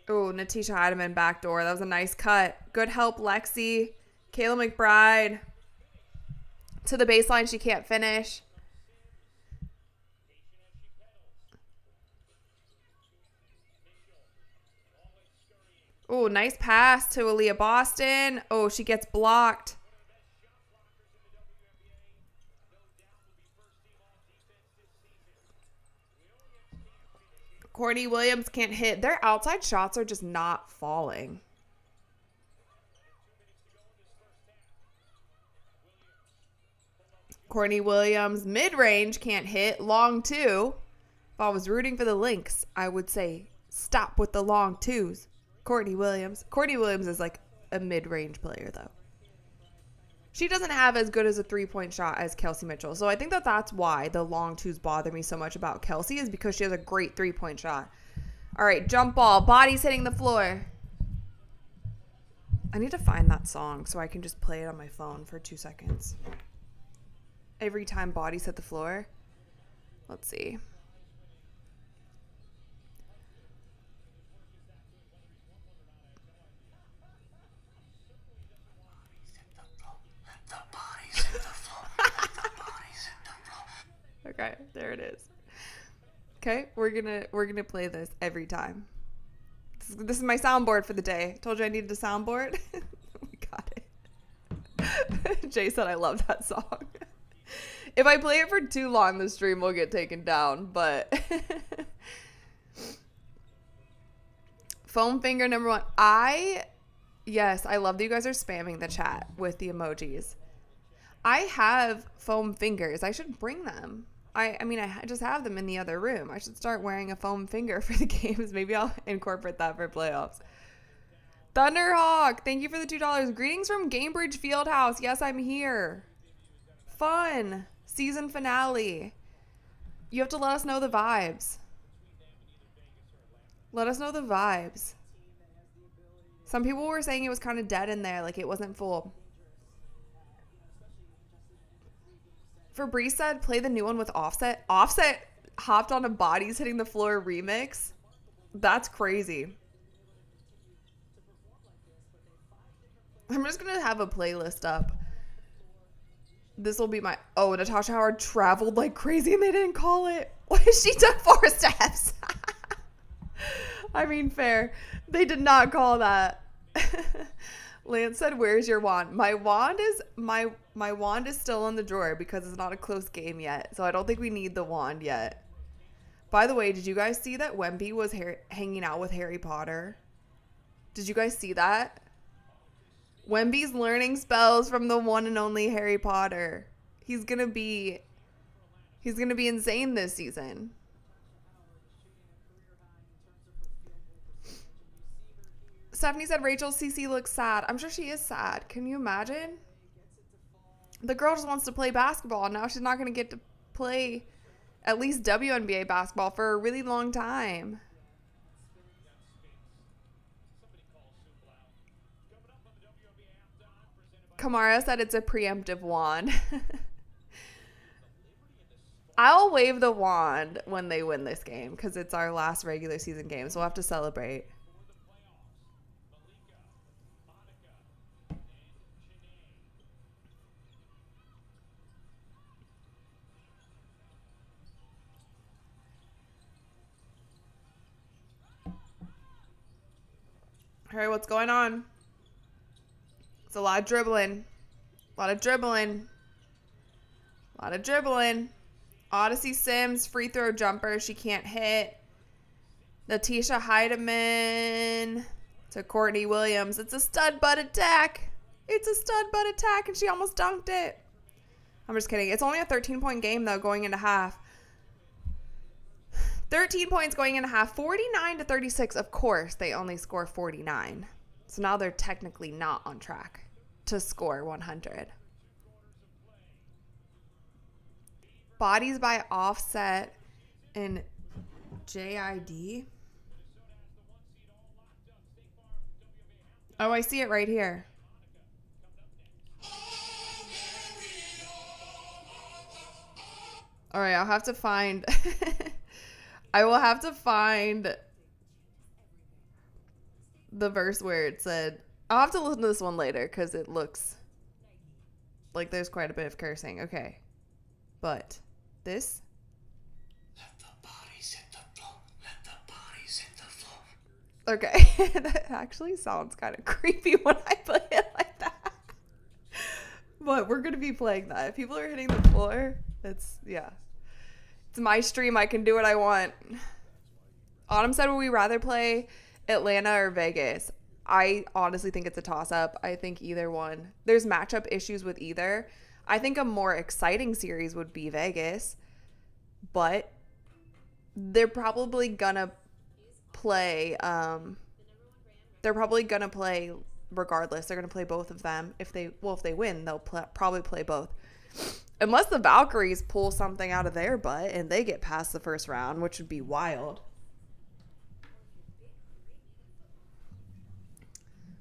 Oh, Natisha Heidemann backdoor. That was a nice cut. Good help, Lexi. Kayla McBride. To the baseline, she can't finish. Oh, nice pass to Aaliyah Boston. Oh, she gets blocked. Courtney Williams can't hit. Their outside shots are just not falling. Courtney Williams, mid-range, can't hit. Long two. If I was rooting for the Lynx, I would say stop with the long twos. Courtney Williams. Courtney Williams is like a mid-range player, though. She doesn't have as good as a three-point shot as Kelsey Mitchell. So I think that that's why the long twos bother me so much about Kelsey, is because she has a great three-point shot. All right, jump ball. Body's hitting the floor. I need to find that song so I can just play it on my phone for 2 seconds. Every time bodies hit the floor. Let's see. Okay, there it is. Okay, we're gonna play this every time. This is my soundboard for the day. Told you I needed a soundboard. We got it. Jay said I love that song. If I play it for too long, the stream will get taken down, but foam finger number 1. Yes, I love that you guys are spamming the chat with the emojis. I have foam fingers. I should bring them. I mean, I just have them in the other room. I should start wearing a foam finger for the games. Maybe I'll incorporate that for playoffs. Thunderhawk, thank you for the $2. Greetings from Gamebridge Fieldhouse. Yes, I'm here. Fun. Season finale. You have to let us know the vibes. Let us know the vibes. Some people were saying it was kind of dead in there, like it wasn't full. Fabrice said, play the new one with Offset. Offset hopped on a Bodies Hitting the Floor remix. That's crazy. I'm just going to have a playlist up. This will be my... Oh, Natasha Howard traveled like crazy and they didn't call it. She took 4 steps. I mean, fair. They did not call that. Lance said, where's your wand? My wand is still in the drawer because it's not a close game yet. So I don't think we need the wand yet. By the way, did you guys see that Wemby was hanging out with Harry Potter? Did you guys see that? Wemby's learning spells from the one and only Harry Potter. He's gonna be insane this season. Stephanie said Rachel CC looks sad. I'm sure she is sad. Can you imagine? The girl just wants to play basketball. Now she's not going to get to play at least WNBA basketball for a really long time. Kamara said it's a preemptive wand. I'll wave the wand when they win this game because it's our last regular season game, so we'll have to celebrate. All right, what's going on? It's a lot of dribbling. A lot of dribbling. A lot of dribbling. Odyssey Sims, free throw jumper. She can't hit. Natisha Heidemann to Courtney Williams. It's a stud butt attack. It's a stud butt attack, and she almost dunked it. I'm just kidding. It's only a 13-point game, though, going into half. 13 points going into half. 49-36. Of course, they only score 49. So now they're technically not on track to score 100. Bodies by Offset and JID. Oh, I see it right here. All right, I'll have to find... I will have to find the verse where it said, I'll have to listen to this one later because it looks like there's quite a bit of cursing. Okay. But this. Let the bodies hit the floor. Let the bodies hit the floor. Okay. That actually sounds kind of creepy when I play it like that. But we're going to be playing that. If people are hitting the floor, it's my stream. I can do what I want. Autumn said, would we rather play Atlanta or Vegas? I honestly think it's a toss-up. I think either one. There's matchup issues with either. I think a more exciting series would be Vegas, but they're probably gonna play. They're probably gonna play regardless. They're gonna play both of them. If they win, they'll probably play both. Unless the Valkyries pull something out of their butt and they get past the first round, which would be wild.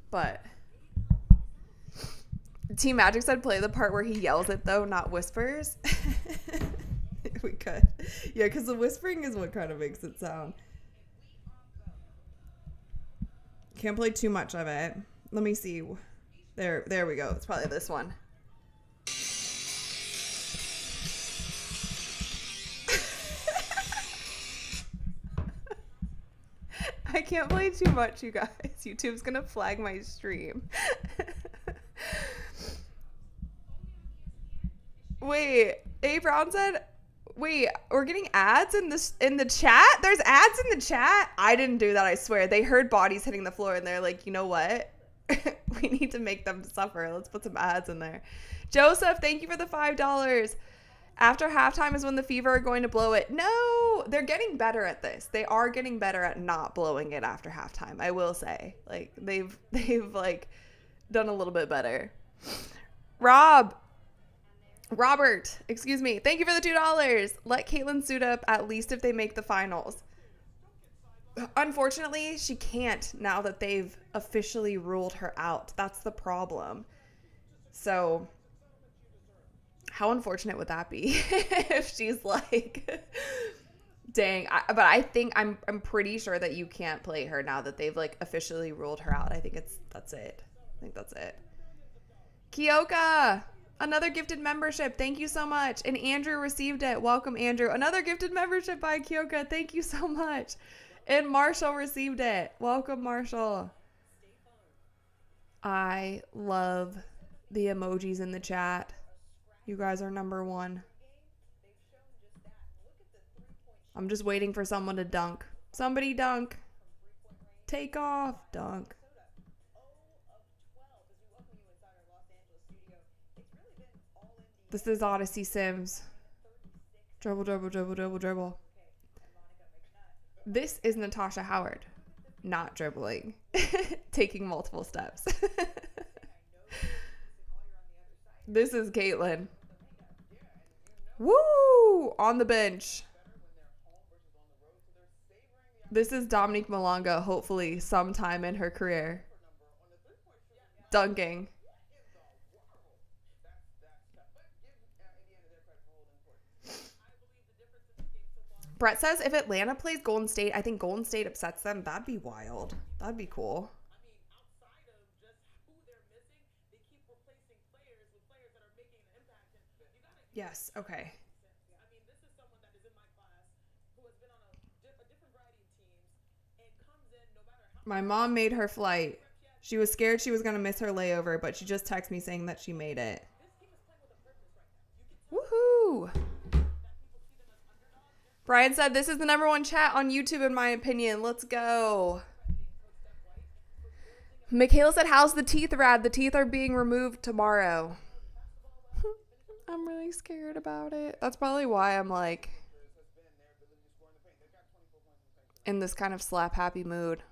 But Team Magic said play the part where he yells it, though, not whispers. We could. Yeah, because the whispering is what kind of makes it sound. Can't play too much of it. Let me see. There we go. It's probably this one. I can't play too much, you guys. YouTube's gonna flag my stream. Wait, A Brown said, wait, we're getting ads in the chat? There's ads in the chat? I didn't do that, I swear. They heard bodies hitting the floor and they're like, you know what? We need to make them suffer. Let's put some ads in there. Joseph, thank you for the $5. After halftime is when the Fever are going to blow it. No, they're getting better at this. They are getting better at not blowing it after halftime. I will say, like they've like done a little bit better. Robert, excuse me. Thank you for the $2. Let Caitlyn suit up at least if they make the finals. Unfortunately, she can't now that they've officially ruled her out. That's the problem. So how unfortunate would that be if she's like, dang. But I think I'm pretty sure that you can't play her now that they've like officially ruled her out. I think that's it. I think that's it. Kyoka, another gifted membership. Thank you so much. And Andrew received it. Welcome, Andrew. Another gifted membership by Kyoka. Thank you so much. And Marshall received it. Welcome, Marshall. I love the emojis in the chat. You guys are number one. I'm just waiting for someone to dunk. Somebody dunk. Take off. Dunk. This is Odyssey Sims. Dribble, dribble, dribble, dribble, dribble. This is Natasha Howard. Not dribbling. Taking multiple steps. This is Caitlyn. Woo! On the bench. This is Dominique Malonga, hopefully sometime in her career. Dunking. Brett says if Atlanta plays Golden State, I think Golden State upsets them. That'd be wild. That'd be cool. Yes, okay. I mean, this is someone that is in my class who has been on a different variety of teams and comes in no matter how. My mom made her flight. She was scared she was going to miss her layover, but she just texted me saying that she made it. Woohoo! Brian said this is the #1 chat on YouTube in my opinion. Let's go. Michaela said, how's the teeth, Rad? The teeth are being removed tomorrow. I'm really scared about it. That's probably why I'm like in this kind of slap happy mood.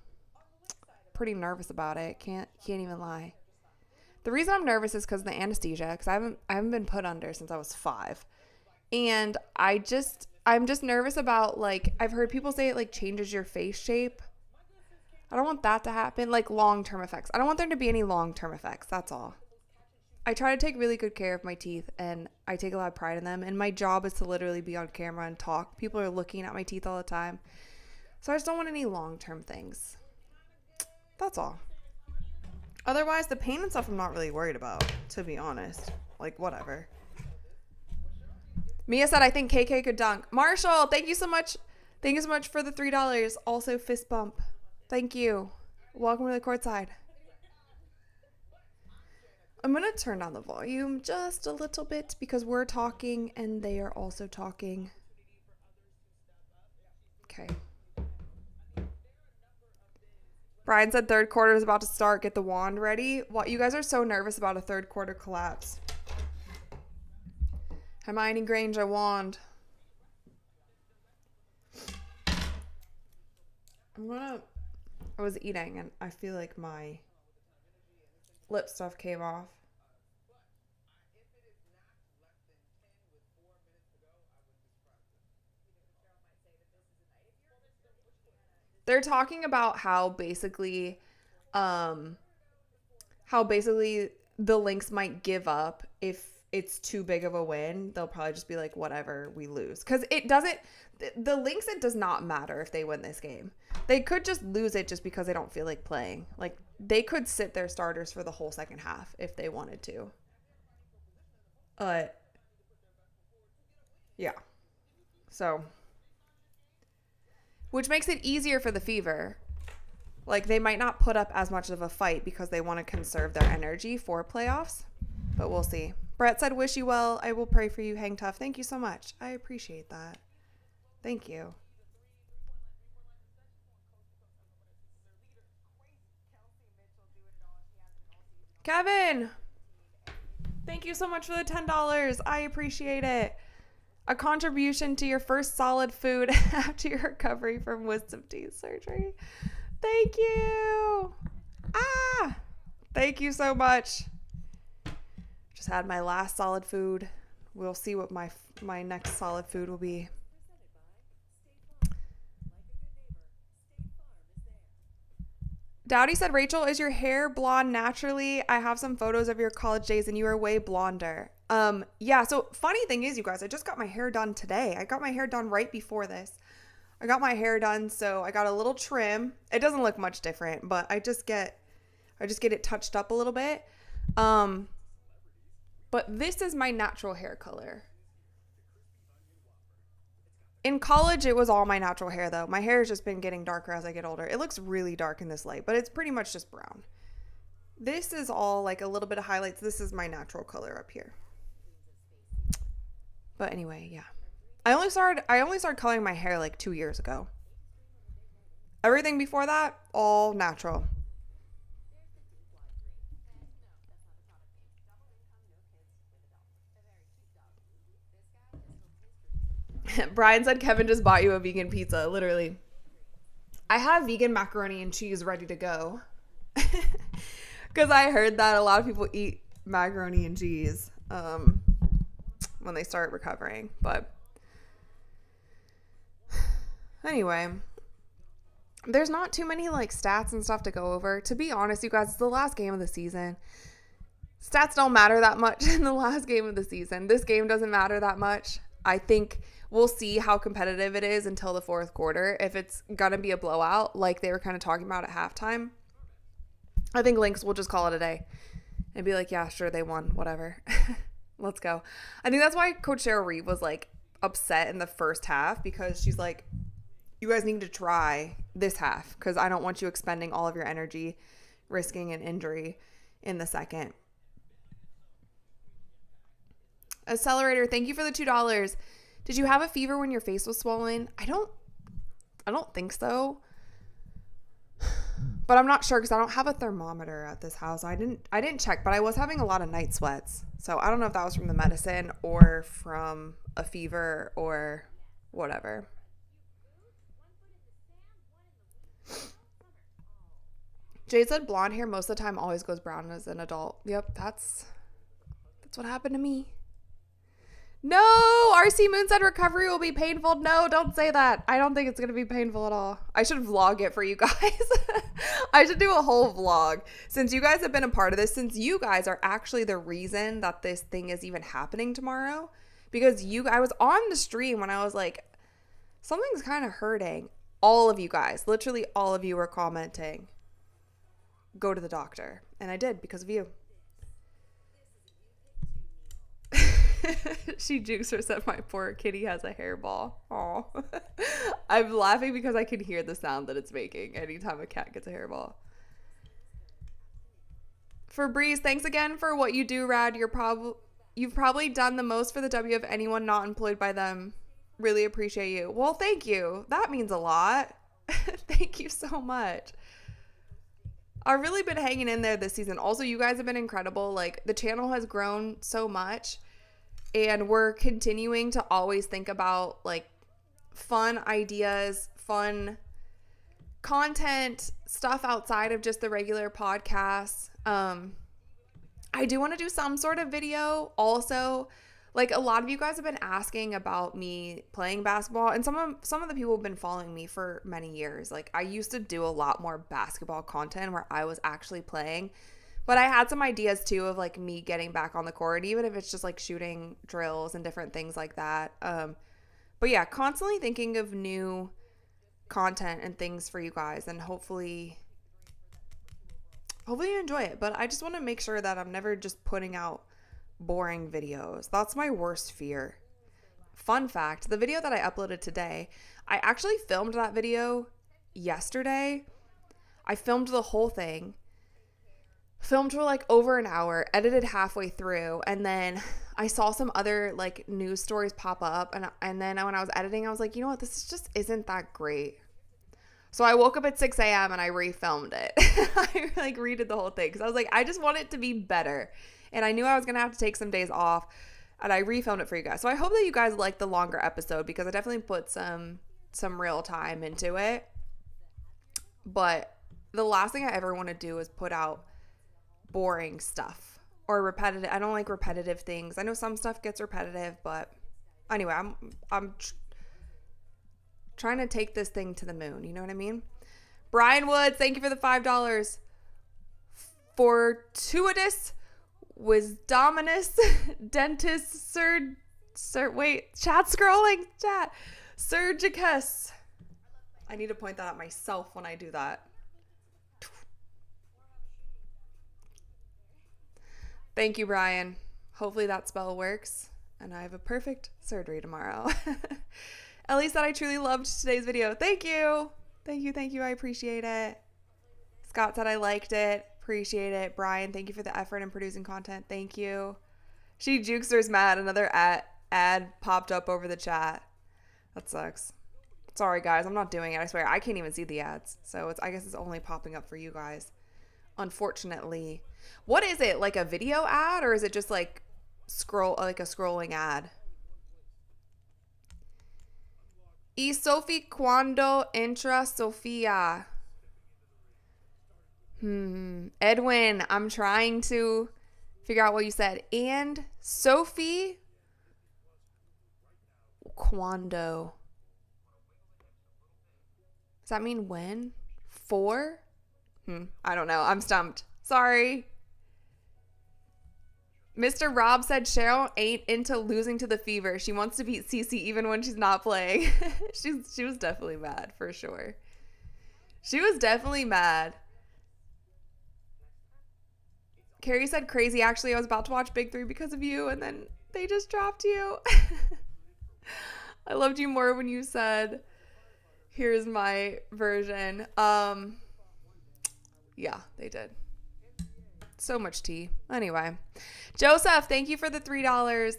Pretty nervous about it. Can't even lie. The reason I'm nervous is because of the anesthesia, because I haven't been put under since I was 5. And I'm just nervous about, like, I've heard people say it like changes your face shape. I don't want that to happen, like long-term effects. I don't want there to be any long-term effects. That's all. I try to take really good care of my teeth, and I take a lot of pride in them. And my job is to literally be on camera and talk. People are looking at my teeth all the time. So I just don't want any long-term things. That's all. Otherwise, the pain and stuff I'm not really worried about, to be honest. Like, whatever. Mia said, I think KK could dunk. Marshall, thank you so much. Thank you so much for the $3. Also, fist bump. Thank you. Welcome to the courtside. I'm going to turn down the volume just a little bit because we're talking and they are also talking. Okay. Brian said third quarter is about to start. Get the wand ready. What? You guys are so nervous about a third quarter collapse. Hermione Granger wand. I was eating and I feel like my lip stuff came off. They're talking about how basically the Lynx might give up if it's too big of a win. They'll probably just be like, whatever, we lose. Because the Lynx, it does not matter if they win this game. They could just lose it just because they don't feel like playing. Like, they could sit their starters for the whole second half if they wanted to. Yeah. So, which makes it easier for the Fever. Like, they might not put up as much of a fight because they want to conserve their energy for playoffs. But we'll see. Brett said, wish you well. I will pray for you. Hang tough. Thank you so much. I appreciate that. Thank you. Kevin, thank you so much for the $10. I appreciate it. A contribution to your first solid food after your recovery from wisdom teeth surgery. Thank you. Thank you so much. Just had my last solid food. We'll see what my next solid food will be. Dowdy said, Rachel, is your hair blonde naturally? I have some photos of your college days and you are way blonder. Yeah, so funny thing is, you guys, I just got my hair done today. I got my hair done right before this. I got my hair done, so I got a little trim. It doesn't look much different, but I just get it touched up a little bit. But this is my natural hair color. In college, it was all my natural hair, though. My hair has just been getting darker as I get older. It looks really dark in this light, but it's pretty much just brown. This is all like a little bit of highlights. This is my natural color up here. But anyway, yeah. I only started coloring my hair like 2 years ago. Everything before that, all natural. Brian said Kevin just bought you a vegan pizza, literally. I have vegan macaroni and cheese ready to go. Because I heard that a lot of people eat macaroni and cheese when they start recovering. But anyway, there's not too many like stats and stuff to go over. To be honest, you guys, it's the last game of the season. Stats don't matter that much in the last game of the season. This game doesn't matter that much. I think we'll see how competitive it is until the fourth quarter. If it's going to be a blowout, like they were kind of talking about at halftime, I think Lynx will just call it a day and be like, yeah, sure, they won, whatever. Let's go. I think that's why Coach Cheryl Reeve was like upset in the first half, because she's like, you guys need to try this half because I don't want you expending all of your energy risking an injury in the second. Accelerator, thank you for the $2. Did you have a fever when your face was swollen? I don't think so. But I'm not sure because I don't have a thermometer at this house. I didn't check, but I was having a lot of night sweats. So I don't know if that was from the medicine or from a fever or whatever. Jade said blonde hair most of the time always goes brown as an adult. Yep, that's what happened to me. No, RC Moon said recovery will be painful. No, don't say that. I don't think it's going to be painful at all. I should vlog it for you guys. I should do a whole vlog. Since you guys have been a part of this, since you guys are actually the reason that this thing is even happening tomorrow, because I was on the stream when I was like, something's kind of hurting. All of you guys, literally all of you were commenting. go to the doctor. And I did because of you. She Juicer said my poor kitty has a hairball. Aw. I'm laughing because I can hear the sound that it's making anytime a cat gets a hairball. Febreze, thanks again for what you do, Rad. You've probably done the most for the W of anyone not employed by them. Really appreciate you. Well, thank you. That means a lot. Thank you so much. I've really been hanging in there this season. Also, you guys have been incredible. Like, the channel has grown so much, and we're continuing to always think about, like, fun ideas, fun content, stuff outside of just the regular podcasts. I do want to do some sort of video also. Like, a lot of you guys have been asking about me playing basketball, and some of the people have been following me for many years. Like, I used to do a lot more basketball content where I was actually playing, but I had some ideas too of like me getting back on the court, even if it's just like shooting drills and different things like that. But yeah, constantly thinking of new content and things for you guys, and hopefully you enjoy it. But I just want to make sure that I'm never just putting out boring videos. That's my worst fear. Fun fact, the video that I uploaded today, I actually filmed that video yesterday. I filmed the whole thing. Filmed for like over an hour, edited halfway through, and then I saw some other like news stories pop up, and then when I was editing, I was like, you know what, this just isn't that great. So I woke up at 6 a.m. and I refilmed it. I like redid the whole thing because I was like, I just want it to be better. And I knew I was going to have to take some days off, and I refilmed it for you guys. So I hope that you guys like the longer episode because I definitely put some real time into it. But the last thing I ever want to do is put out boring stuff or repetitive. I don't like repetitive things. I know some stuff gets repetitive, but anyway, I'm trying to take this thing to the moon. You know what I mean? Brian Woods, thank you for the $5. Fortuitous Wisdominus Dentist wait, chat scrolling, chat. Surgicus. I need to point that out myself when I do that. Thank you, Brian. Hopefully that spell works and I have a perfect surgery tomorrow. Ellie said I truly loved today's video. Thank you. Thank you. I appreciate it. Scott said I liked it. Appreciate it. Brian, thank you for the effort in producing content. Thank you. She Jukester's mad. Another ad popped up over the chat. That sucks. Sorry, guys. I'm not doing it. I swear. I can't even see the ads. So I guess it's only popping up for you guys. Unfortunately. What is it? Like a video ad, or is it just like a scrolling ad? Y Sophie cuando entra Sofia. Edwin, I'm trying to figure out what you said. And Sophie cuando. Does that mean when? For? I don't know. I'm stumped. Sorry. Mr. Rob said Cheryl ain't into losing to the Fever. She wants to beat Cece even when she's not playing. She was definitely mad, for sure. She was definitely mad. Carrie said crazy. Actually, I was about to watch Big 3 because of you, and then they just dropped you. I loved you more when you said, here's my version. Yeah, they did. So much tea. Anyway. Joseph, thank you for the $3.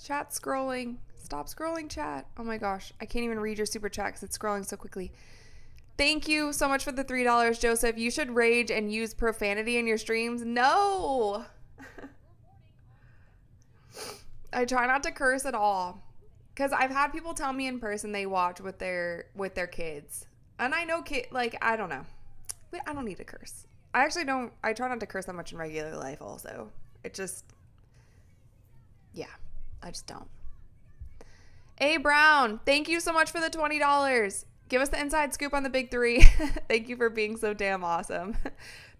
Chat scrolling. Stop scrolling, chat. Oh my gosh. I can't even read your super chat because it's scrolling so quickly. Thank you so much for the $3, Joseph. You should rage and use profanity in your streams. No. I try not to curse at all. Because I've had people tell me in person they watch with their kids. And I know I don't know. But I don't need to curse. I actually don't. I try not to curse that much in regular life also. It just, yeah, I just don't. A Brown, thank you so much for the $20. Give us the inside scoop on the Big 3. Thank you for being so damn awesome.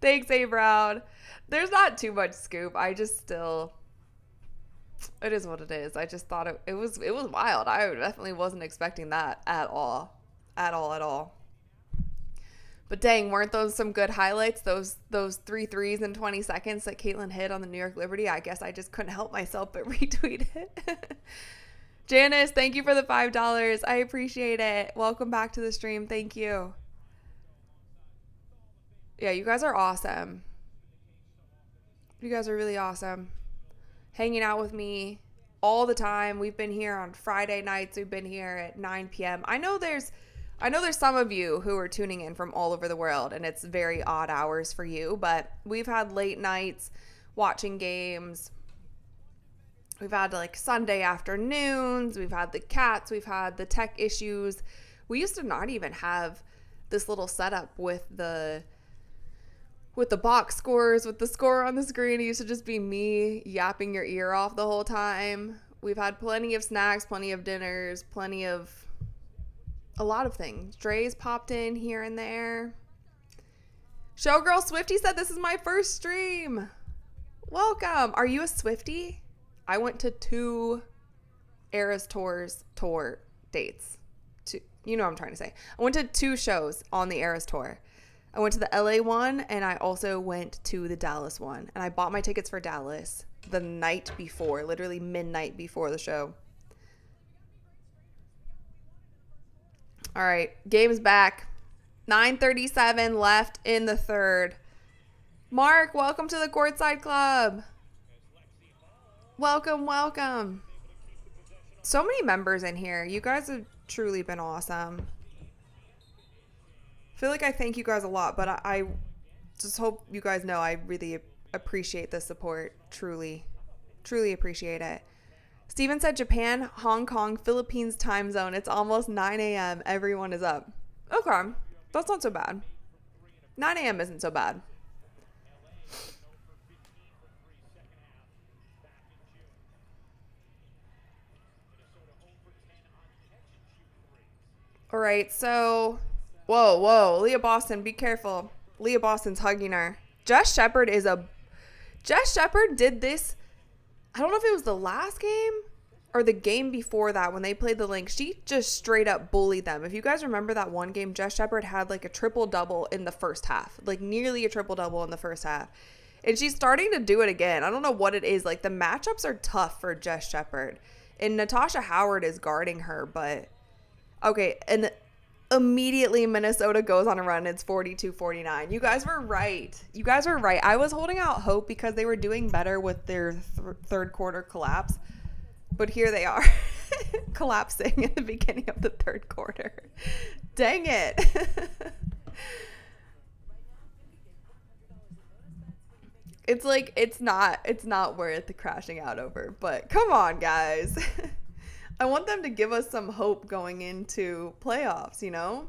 Thanks, A Brown. There's not too much scoop. I just still, it is what it is. I just thought it was wild. I definitely wasn't expecting that at all. At all. But dang, weren't those some good highlights? Those 3 threes in 20 seconds that Caitlin hit on the New York Liberty. I guess I just couldn't help myself but retweet it. Janice, thank you for the $5. I appreciate it. Welcome back to the stream. Thank you. Yeah, you guys are awesome. You guys are really awesome. Hanging out with me all the time. We've been here on Friday nights. We've been here at 9 p.m. I know there's some of you who are tuning in from all over the world, and it's very odd hours for you, but we've had late nights watching games. We've had like Sunday afternoons. We've had the cats. We've had the tech issues. We used to not even have this little setup with the box scores, with the score on the screen. It used to just be me yapping your ear off the whole time. We've had plenty of snacks, plenty of dinners, a lot of things. Dre's popped in here and there. Showgirl Swifty said, this is my first stream. Welcome. Are you a Swifty? I went to 2 Eras tour dates. You know what I'm trying to say. I went to 2 shows on the Eras tour. I went to the LA one, and I also went to the Dallas one. And I bought my tickets for Dallas the night before, literally midnight before the show. All right, game's back. 9:37 left in the third. Mark, welcome to the Courtside Club. Welcome, welcome. So many members in here. You guys have truly been awesome. I feel like I thank you guys a lot, but I just hope you guys know I really appreciate the support. Truly, truly appreciate it. Steven said Japan, Hong Kong, Philippines time zone. It's almost 9 a.m. Everyone is up. Okay, that's not so bad. 9 a.m. isn't so bad. All right, so, whoa, Leah Boston, be careful. Leah Boston's hugging her. Jess Shepard did this, I don't know if it was the last game or the game before that when they played the Lynx. She just straight up bullied them. If you guys remember that one game, Jess Shepard had like a triple-double in the first half, like nearly a triple-double in the first half. And she's starting to do it again. I don't know what it is. Like, the matchups are tough for Jess Shepard. And Natasha Howard is guarding her, but... Okay, and immediately Minnesota goes on a run. It's 42-49. You guys were right. I was holding out hope because they were doing better with their third quarter collapse. But here they are, collapsing at the beginning of the third quarter. Dang it. It's like, it's not worth crashing out over. But come on, guys. I want them to give us some hope going into playoffs, you know?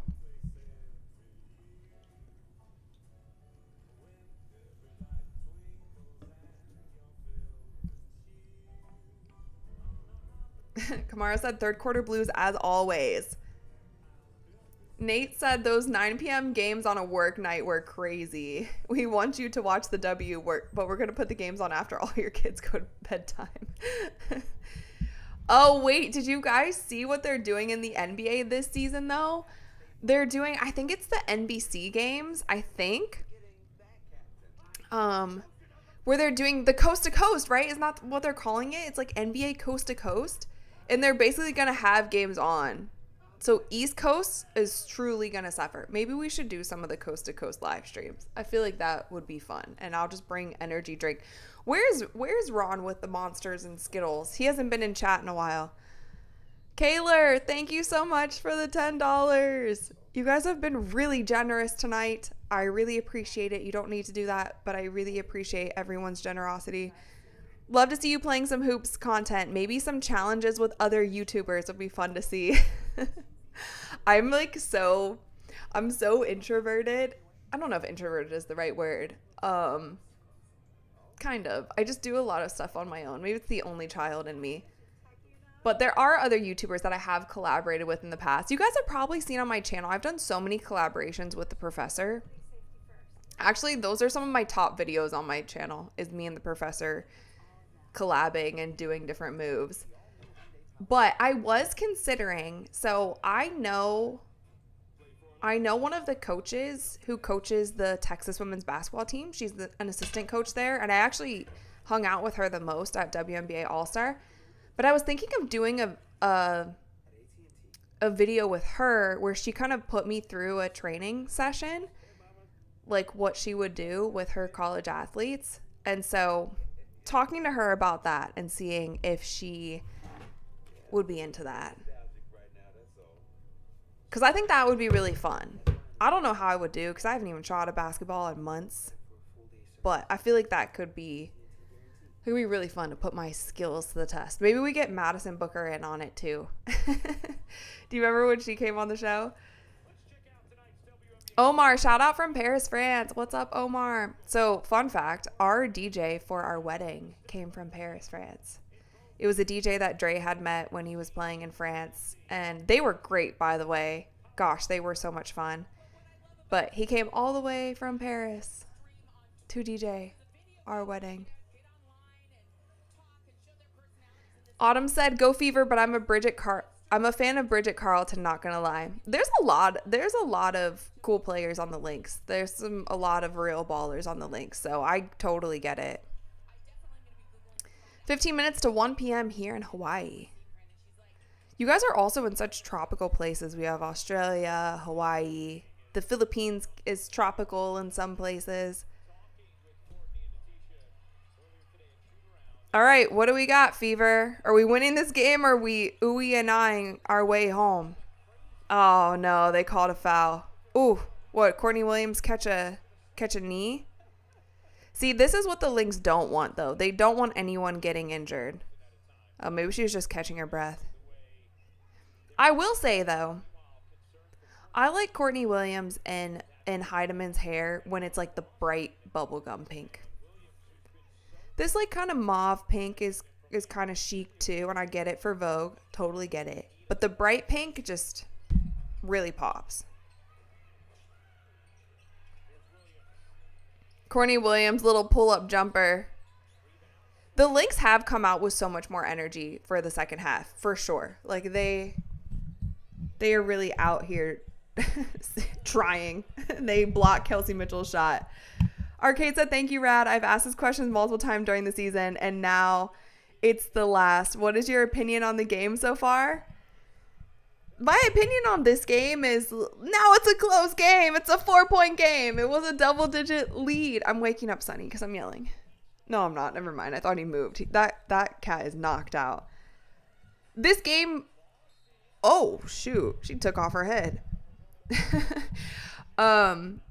Kamara said third quarter blues as always. Nate said those 9 p.m. games on a work night were crazy. We want you to watch the W work, but we're going to put the games on after all your kids go to bedtime. Oh, wait, did you guys see what they're doing in the NBA this season, though? They're doing, I think it's the NBC games, where they're doing the coast to coast, right? Isn't that what they're calling it? It's like NBA coast to coast, and they're basically going to have games on. So East Coast is truly going to suffer. Maybe we should do some of the coast to coast live streams. I feel like that would be fun, and I'll just bring energy drink. Where's Ron with the Monsters and Skittles? He hasn't been in chat in a while. Kaylor, thank you so much for the $10. You guys have been really generous tonight. I really appreciate it. You don't need to do that, but I really appreciate everyone's generosity. Love to see you playing some hoops content. Maybe some challenges with other YouTubers would be fun to see. I'm so introverted. I don't know if introverted is the right word. Kind of. I just do a lot of stuff on my own. Maybe it's the only child in me. But there are other YouTubers that I have collaborated with in the past. You guys have probably seen on my channel, I've done so many collaborations with the professor. Actually, those are some of my top videos on my channel, is me and the professor collabing and doing different moves. But I was considering, so I know I know one of the coaches who coaches the Texas women's basketball team. She's an assistant coach there, and I actually hung out with her the most at WNBA All-Star. But I was thinking of doing a video with her where she kind of put me through a training session, like what she would do with her college athletes. And so talking to her about that and seeing if she would be into that. Because I think that would be really fun. I don't know how I would do because I haven't even shot a basketball in months. But I feel like that could be really fun to put my skills to the test. Maybe we get Madison Booker in on it too. Do you remember when she came on the show? Omar, shout out from Paris, France. What's up, Omar? So, fun fact, our DJ for our wedding came from Paris, France. It was a DJ that Dre had met when he was playing in France. And they were great, by the way. Gosh, they were so much fun. But he came all the way from Paris to DJ our wedding. Autumn said, "Go Fever," but I'm a fan of Bridget Carlton, not gonna lie. There's a lot of cool players on the Lynx. There's a lot of real ballers on the Lynx, so I totally get it. 15 minutes to 1 p.m. here in Hawaii. You guys are also in such tropical places. We have Australia, Hawaii. The Philippines is tropical in some places. All right, what do we got, Fever? Are we winning this game or are we ooey and eyeing our way home? Oh, no, they called a foul. Ooh, what, Courtney Williams catch a knee? See, this is what the Lynx don't want, though. They don't want anyone getting injured. Oh, maybe she was just catching her breath. I will say, though, I like Courtney Williams and Heideman's hair when it's like the bright bubblegum pink. This like kind of mauve pink is kind of chic too, and I get it for Vogue. Totally get it. But the bright pink just really pops. Courtney Williams, little pull-up jumper. The Lynx have come out with so much more energy for the second half, for sure. Like they are really out here trying. They block Kelsey Mitchell's shot. Arcade said, "Thank you, Rad. I've asked this question multiple times during the season, and now it's the last. What is your opinion on the game so far?" My opinion on this game is now it's a close game. It's a 4-point game. It was a double-digit lead. I'm waking up Sunny because I'm yelling. No, I'm not. Never mind. I thought he moved. That cat is knocked out. This game... Oh, shoot. She took off her head.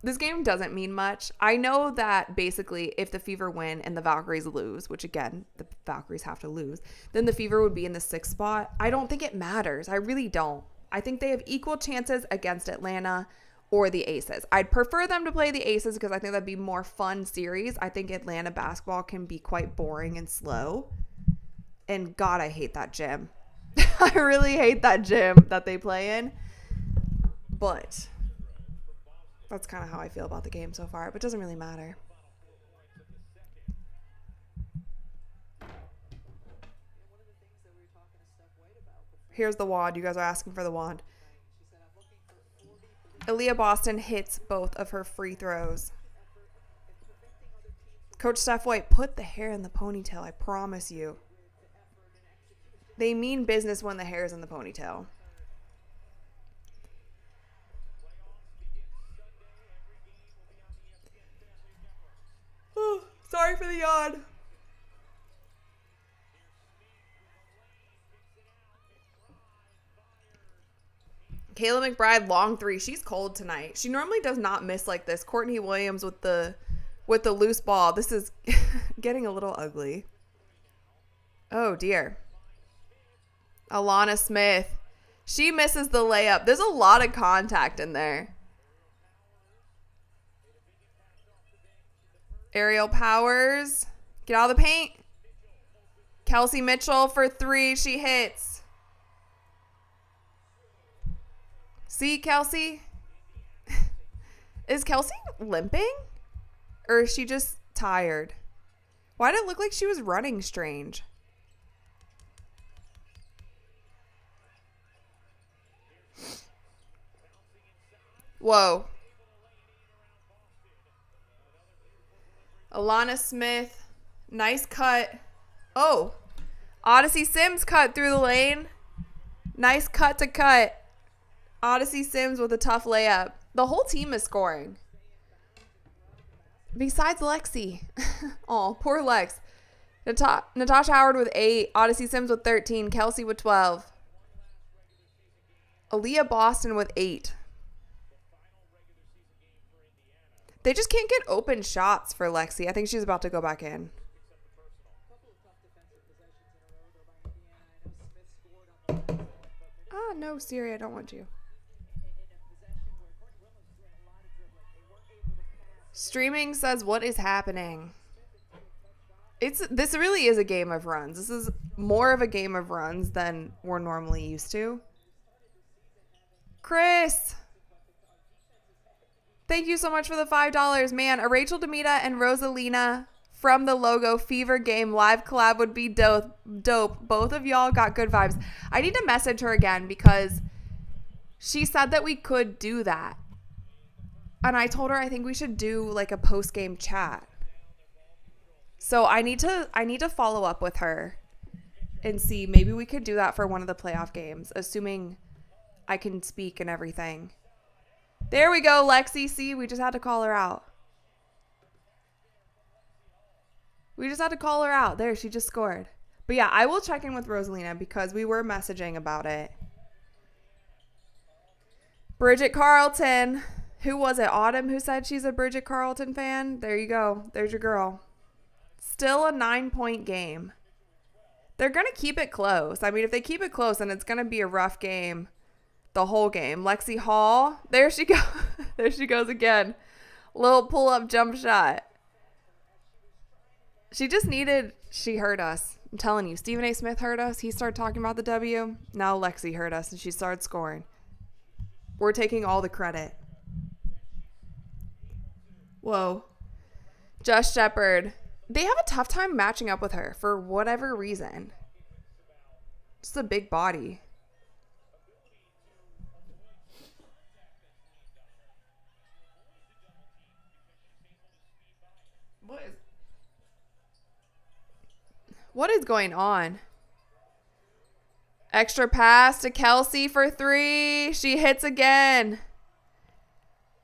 This game doesn't mean much. I know that basically if the Fever win and the Valkyries lose, which again, the Valkyries have to lose, then the Fever would be in the 6th spot. I don't think it matters. I really don't. I think they have equal chances against Atlanta or the Aces. I'd prefer them to play the Aces because I think that'd be more fun series. I think Atlanta basketball can be quite boring and slow. And God, I hate that gym. I really hate that gym that they play in. But that's kind of how I feel about the game so far. But it doesn't really matter. Here's the wand. You guys are asking for the wand. Aaliyah Boston hits both of her free throws. Coach Steph White, put the hair in the ponytail. I promise you. They mean business when the hair is in the ponytail. Oh, sorry for the yawn. Kayla McBride, long three. She's cold tonight. She normally does not miss like this. Courtney Williams with the loose ball. This is getting a little ugly. Oh, dear. Alana Smith. She misses the layup. There's a lot of contact in there. Aerial Powers. Get out of the paint. Kelsey Mitchell for 3. She hits. See, Kelsey? Is Kelsey limping? Or is she just tired? Why did it look like she was running strange? Whoa. Alana Smith. Nice cut. Oh. Odyssey Sims cut through the lane. Nice cut to cut. Odyssey Sims with a tough layup. The whole team is scoring. Besides Lexi. Oh, poor Lex. Natasha Howard with 8. Odyssey Sims with 13. Kelsey with 12. Aaliyah Boston with 8. They just can't get open shots for Lexi. I think she's about to go back in. Ah, no, Siri, I don't want you. Streaming says, what is happening? This really is a game of runs. This is more of a game of runs than we're normally used to. Chris, thank you so much for the $5. Man, a Rachel Demita and Rosalina from the Logo Fever Game live collab would be dope. Both of y'all got good vibes. I need to message her again because she said that we could do that. And I told her I think we should do like a post-game chat. So I need to follow up with her and see maybe we could do that for one of the playoff games, assuming I can speak and everything. There we go, Lexi. See, we just had to call her out. We just had to call her out. There, she just scored. But yeah, I will check in with Rosalina because we were messaging about it. Bridget Carlton. Who was it? Autumn who said she's a Bridget Carlton fan? There you go. There's your girl. Still a 9-point game. They're going to keep it close. I mean, if they keep it close, then it's going to be a rough game the whole game. Lexi Hall. There she goes. There she goes again. Little pull-up jump shot. She heard us. I'm telling you, Stephen A. Smith heard us. He started talking about the W. Now Lexi heard us, and she started scoring. We're taking all the credit. Whoa. Just Shepard. They have a tough time matching up with her for whatever reason. Just a big body. What is going on? Extra pass to Kelsey for 3. She hits again.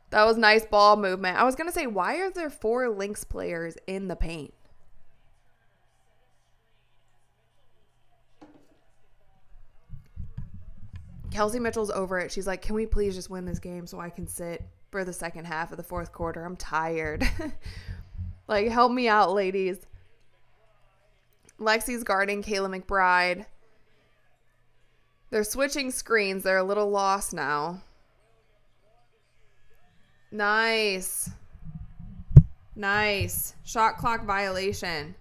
That was nice ball movement. I was going to say, why are there 4 Lynx players in the paint? Kelsey Mitchell's over it. She's like, can we please just win this game so I can sit for the second half of the fourth quarter? I'm tired. Like, help me out, ladies. Lexi's guarding Kayla McBride. They're switching screens. They're a little lost now. Nice. Nice. Shot clock violation.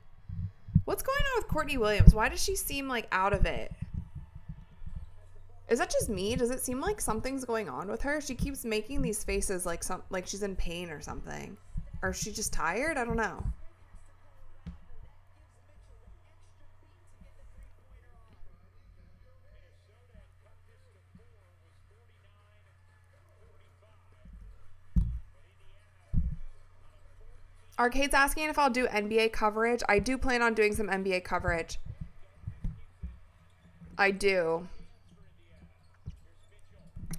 What's going on with Courtney Williams? Why does she seem like out of it? Is that just me? Does it seem like something's going on with her? She keeps making these faces like she's in pain or something. Or is she just tired? I don't know. Arcade's asking if I'll do NBA coverage. I do plan on doing some NBA coverage. I do.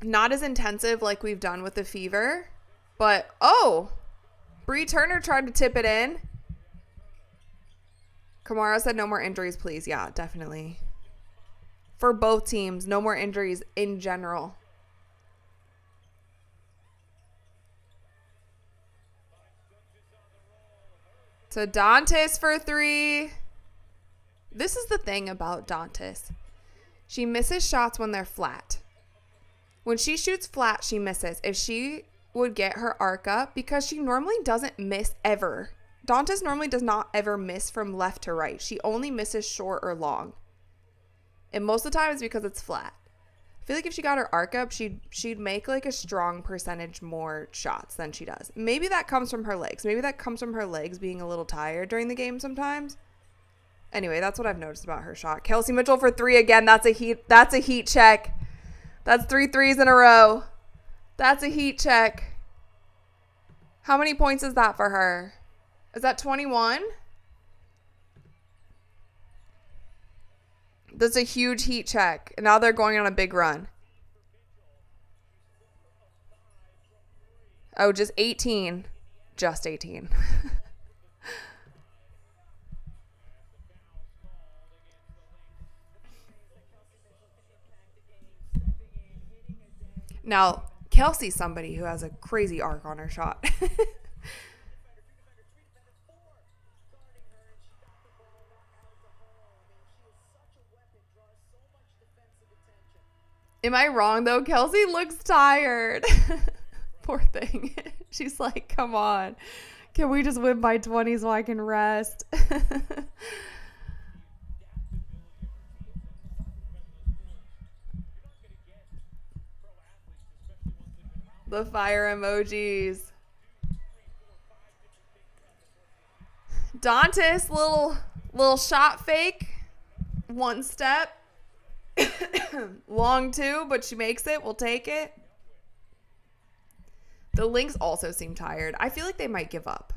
Not as intensive like we've done with the Fever. But, oh! Bree Turner tried to tip it in. Kamara said no more injuries, please. Yeah, definitely. For both teams, no more injuries in general. So Dantas for 3. This is the thing about Dantas. She misses shots when they're flat. When she shoots flat, she misses. If she would get her arc up, because she normally doesn't miss ever. Dantas normally does not ever miss from left to right. She only misses short or long. And most of the time it's because it's flat. I feel like if she got her arc up, she'd make like a strong percentage more shots than she does. Maybe that comes from her legs. Maybe that comes from her legs being a little tired during the game sometimes. Anyway, that's what I've noticed about her shot. Kelsey Mitchell for 3 again. That's a heat check. That's 3 threes in a row. That's a heat check. How many points is that for her? Is that 21? That's a huge heat check. And now they're going on a big run. Oh, just 18. Just 18. Now, Kelsey's somebody who has a crazy arc on her shot. Am I wrong, though? Kelsey looks tired. Poor thing. She's like, come on. Can we just win by 20 so I can rest? The fire emojis. Dantas, little shot fake. One step. Long two, but she makes it. We'll take it. The Lynx also seem tired. I feel like they might give up.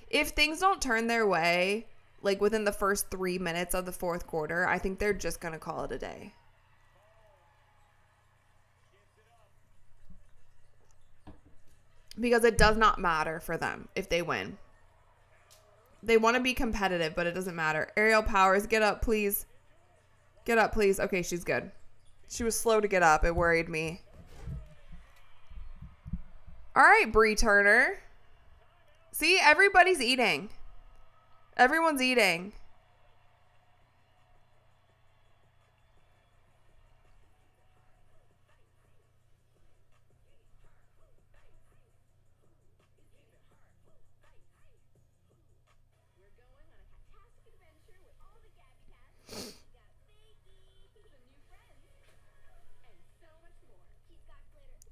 If things don't turn their way, like within the first 3 minutes of the fourth quarter, I think they're just going to call it a day. Because it does not matter for them if they win. They want to be competitive, but it doesn't matter. Aerial Powers, get up, please. Get up, please. Okay, she's good. She was slow to get up. It worried me. All right, Bree Turner. See, everybody's eating. Everyone's eating.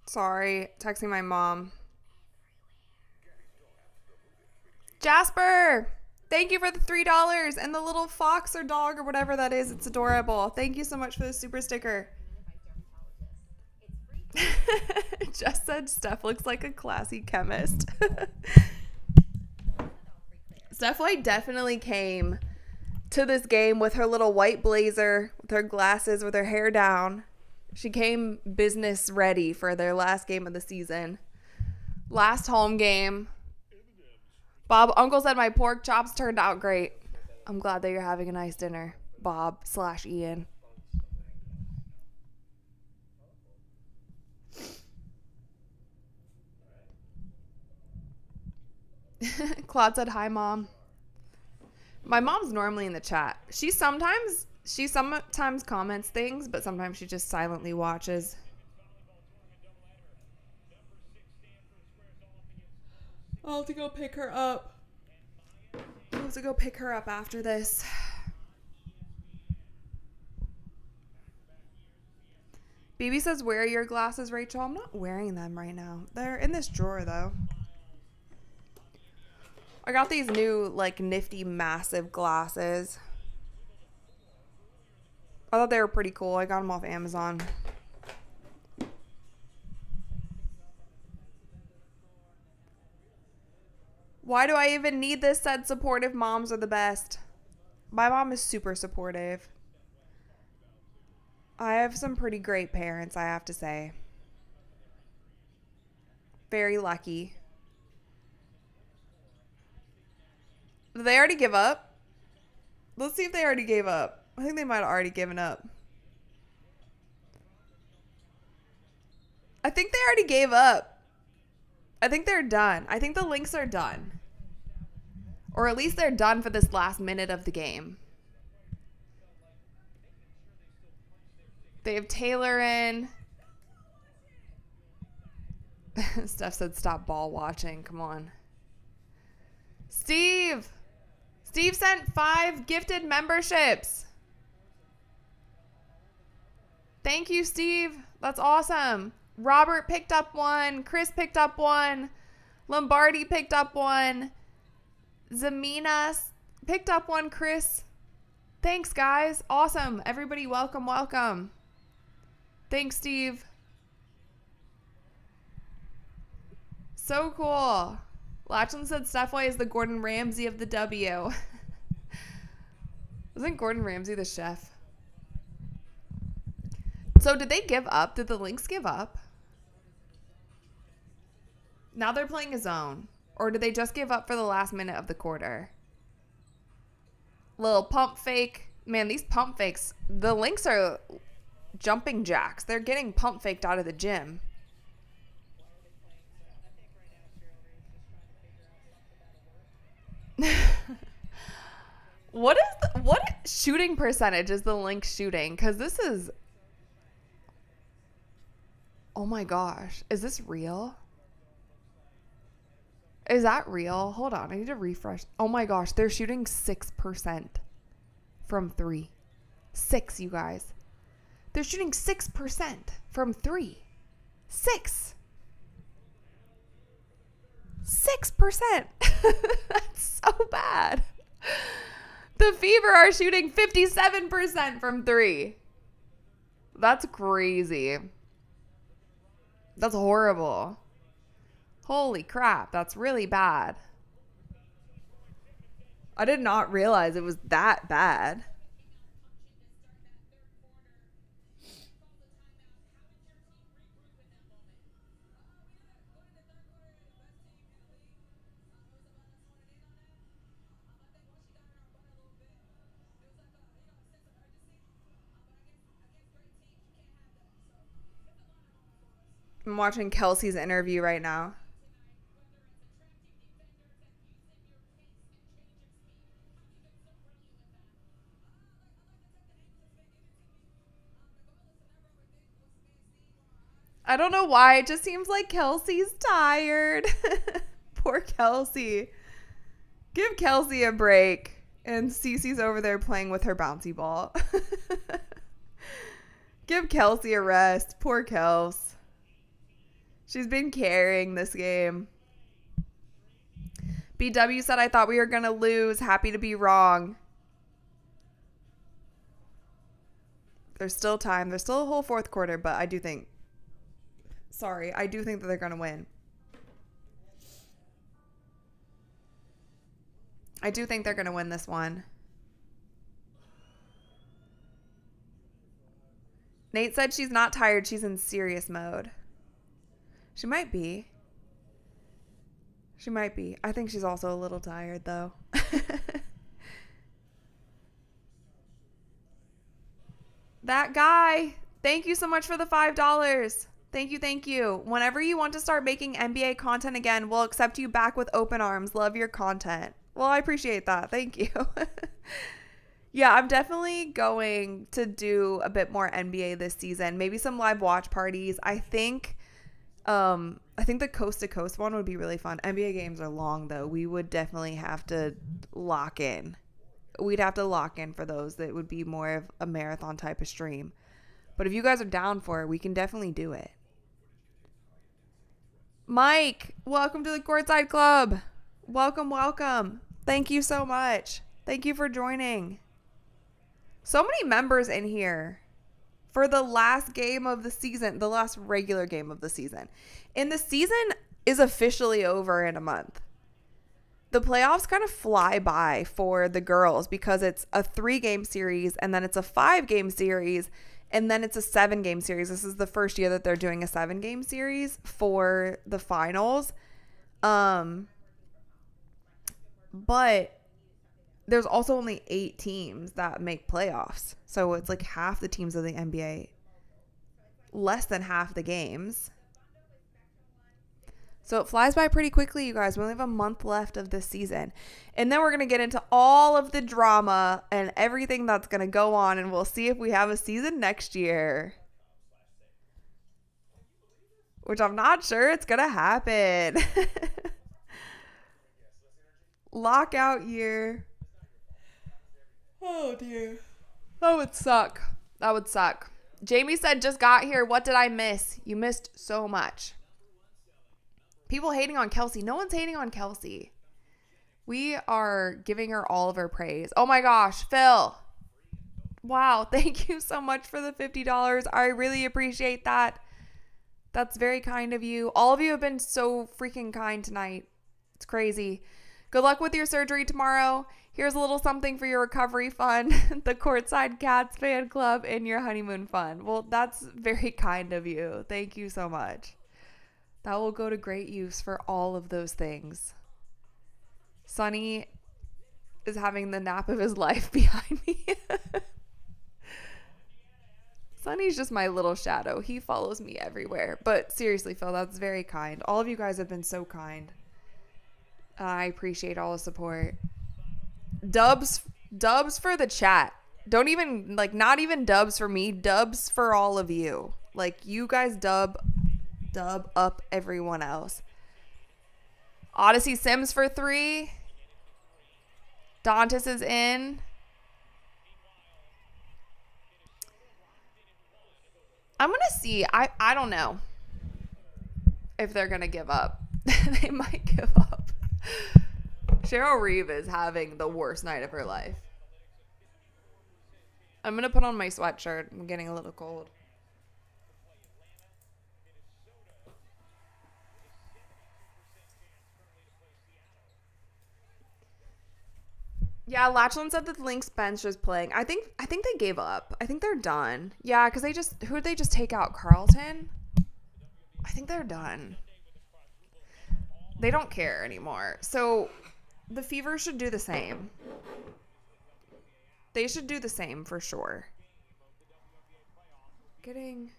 Sorry, texting my mom. Jasper, thank you for the $3 and the little fox or dog or whatever that is. It's adorable. Thank you so much for the super sticker. Jess said Steph looks like a classy chemist. Steph White definitely came to this game with her little white blazer, with her glasses, with her hair down. She came business ready for their last game of the season. Last home game. Bob, Uncle said my pork chops turned out great. I'm glad that you're having a nice dinner, Bob/Ian. Claude said, hi, Mom. My mom's normally in the chat. She sometimes comments things, but sometimes she just silently watches. I'll have to go pick her up. I'll have to go pick her up after this. BB says, wear your glasses, Rachel. I'm not wearing them right now. They're in this drawer, though. I got these new, like, nifty, massive glasses. I thought they were pretty cool. I got them off Amazon. Why do I even need this? Said supportive moms are the best. My mom is super supportive. I have some pretty great parents, I have to say. Very lucky. Did they already give up? Let's see if they already gave up. I think they might have already given up. I think they already gave up. I think they're done. I think the Lynx are done. Or at least they're done for this last minute of the game. They have Taylor in. Steph said stop ball watching. Come on. Steve sent 5 gifted memberships. Thank you, Steve. That's awesome. Robert picked up 1. Chris picked up 1. Lombardi picked up 1. Zamina picked up 1. Chris. Thanks, guys. Awesome. Everybody, welcome, welcome. Thanks, Steve. So cool. Latchlin said Stephway is the Gordon Ramsay of the W. Wasn't Gordon Ramsay the chef? So did they give up? Did the Lynx give up? Now they're playing a zone. Or did they just give up for the last minute of the quarter? Little pump fake. Man, these pump fakes. The Lynx are jumping jacks. They're getting pump faked out of the gym. What shooting percentage is the Lynx shooting? Because this is... Oh my gosh. Is this real? Is that real? Hold on. I need to refresh. Oh my gosh. They're shooting 6% from 3. 6, you guys. They're shooting 6% from 3. 6. 6%. That's so bad. The Fever are shooting 57% from 3. That's crazy. That's horrible. Holy crap, that's really bad. I did not realize it was that bad. I'm watching Kelsey's interview right now. I don't know why. It just seems like Kelsey's tired. Poor Kelsey. Give Kelsey a break. And Cece's over there playing with her bouncy ball. Give Kelsey a rest. Poor Kels. She's been carrying this game. BW said, I thought we were going to lose. Happy to be wrong. There's still time. There's still a whole fourth quarter, but I do think that they're going to win. I do think they're going to win this one. Nate said she's not tired. She's in serious mode. She might be. I think she's also a little tired, though. That guy. Thank you so much for the $5. Thank you. Whenever you want to start making NBA content again, we'll accept you back with open arms. Love your content. Well, I appreciate that. Thank you. Yeah, I'm definitely going to do a bit more NBA this season. Maybe some live watch parties. I think the coast to coast one would be really fun. NBA games are long though. We would definitely have to lock in. We'd have to lock in for those. That would be more of a marathon type of stream. But if you guys are down for it, we can definitely do it. Mike, welcome to the Courtside Club. Welcome. Thank you so much. Thank you for joining. So many members in here for the last game of the season, the last regular game of the season. And the season is officially over in a month. The playoffs kind of fly by for the girls because it's a 3-game series and then it's a 5-game series and then it's a 7-game series. This is the first year that they're doing a 7-game series for the finals. But there's also only 8 teams that make playoffs. So it's like half the teams of the NBA, less than half the games. So it flies by pretty quickly, you guys. We only have a month left of this season. And then we're going to get into all of the drama and everything that's going to go on. And we'll see if we have a season next year. Which I'm not sure it's going to happen. Lockout year. Oh, dear. That would suck. Jamie said, just got here. What did I miss? You missed so much. People hating on Kelsey. No one's hating on Kelsey. We are giving her all of her praise. Oh my gosh, Phil. Wow, thank you so much for the $50. I really appreciate that. That's very kind of you. All of you have been so freaking kind tonight. It's crazy. Good luck with your surgery tomorrow. Here's a little something for your recovery fund, the Courtside Cats fan club, and your honeymoon fund. Well, that's very kind of you. Thank you so much. That will go to great use for all of those things. Sonny is having the nap of his life behind me. Sonny's just my little shadow. He follows me everywhere. But seriously, Phil, that's very kind. All of you guys have been so kind. I appreciate all the support. Dubs for the chat. Don't even, like, not even dubs for me. Dubs for all of you. Like, you guys dub up everyone else. Odyssey Sims for 3. Dantas is in. I'm going to see. I don't know if they're going to give up. They might give up. Cheryl Reeve is having the worst night of her life. I'm going to put on my sweatshirt. I'm getting a little cold. Yeah, Latchland said that the Lynx bench is playing. I think they gave up. I think they're done. Yeah, because who did they just take out? Carlton? I think they're done. They don't care anymore. So the Fever should do the same. They should do the same for sure. Getting...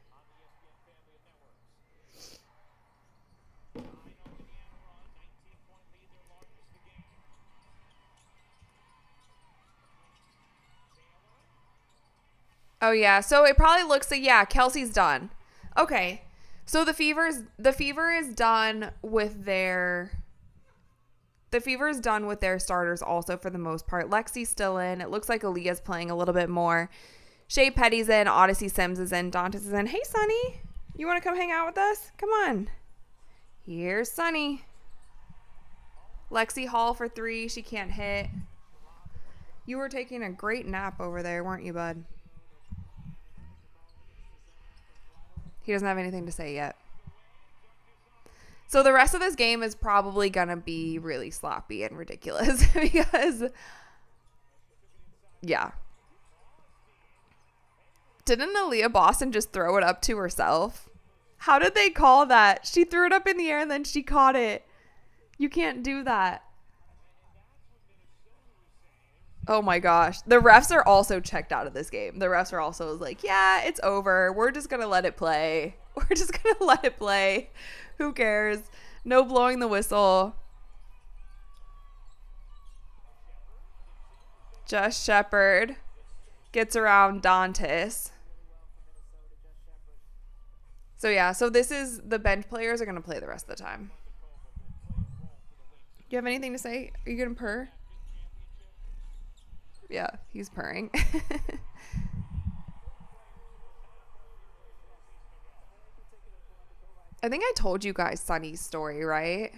Oh, yeah. So it probably looks like, yeah, Kelsey's done. Okay. So the Fever is done with their starters also for the most part. Lexi's still in. It looks like Aaliyah's playing a little bit more. Shea Petty's in. Odyssey Sims is in. Dantas is in. Hey, Sonny. You want to come hang out with us? Come on. Here's Sonny. Lexi Hall for 3. She can't hit. You were taking a great nap over there, weren't you, bud? He doesn't have anything to say yet. So the rest of this game is probably going to be really sloppy and ridiculous because, yeah. Didn't Aaliyah Boston just throw it up to herself? How did they call that? She threw it up in the air and then she caught it. You can't do that. Oh my gosh. The refs are also checked out of this game. The refs are also like, yeah, it's over. We're just going to let it play. We're just going to let it play. Who cares? No blowing the whistle. Just Shepard gets around Dantas. So yeah, so this is the bench players are going to play the rest of the time. You have anything to say? Are you going to purr? Yeah, he's purring. I think I told you guys Sunny's story, right?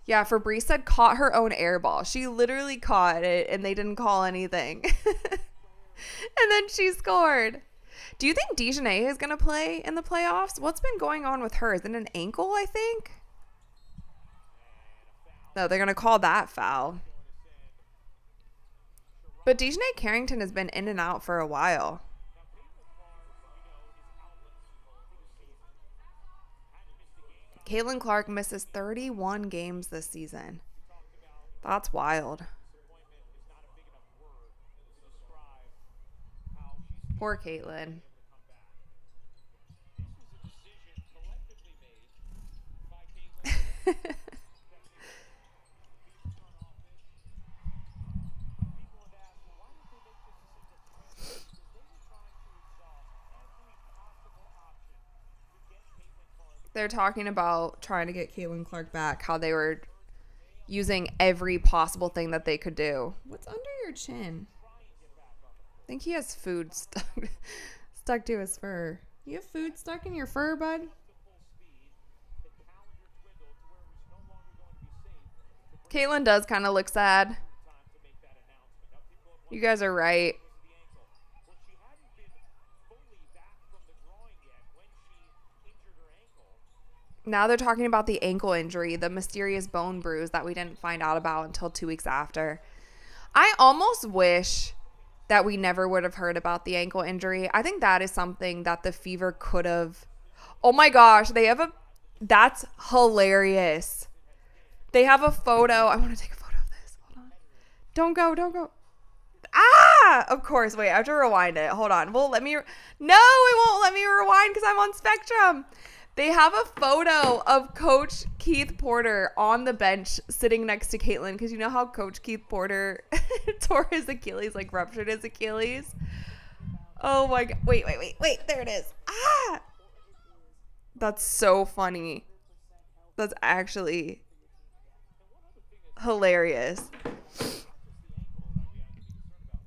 Yeah, Fabrice said caught her own air ball. She literally caught it and they didn't call anything. And then she scored. Do you think Dejanay is going to play in the playoffs? What's been going on with her? Is it an ankle, I think? No, they're going to call that foul. But Dejanay Carrington has been in and out for a while. Caitlin Clark misses 31 games this season. That's wild. Poor Caitlin. They're talking about trying to get Caitlin Clark back, how they were using every possible thing that they could do. What's under your chin? I think he has food stuck to his fur. You have food stuck in your fur, bud? Caitlin does kind of look sad. You guys are right. Now they're talking about the ankle injury, the mysterious bone bruise that we didn't find out about until 2 weeks after. I almost wish that we never would have heard about the ankle injury. I think that is something that the Fever could have. Oh my gosh, that's hilarious. They have a photo. I want to take a photo of this. Hold on. Don't go. Ah, of course. Wait, I have to rewind it. Hold on. No, it won't let me rewind because I'm on Spectrum. They have a photo of Coach Keith Porter on the bench sitting next to Caitlin, because you know how Coach Keith Porter tore his Achilles, like ruptured his Achilles. Oh my God. Wait. There it is. Ah, that's so funny. That's actually hilarious.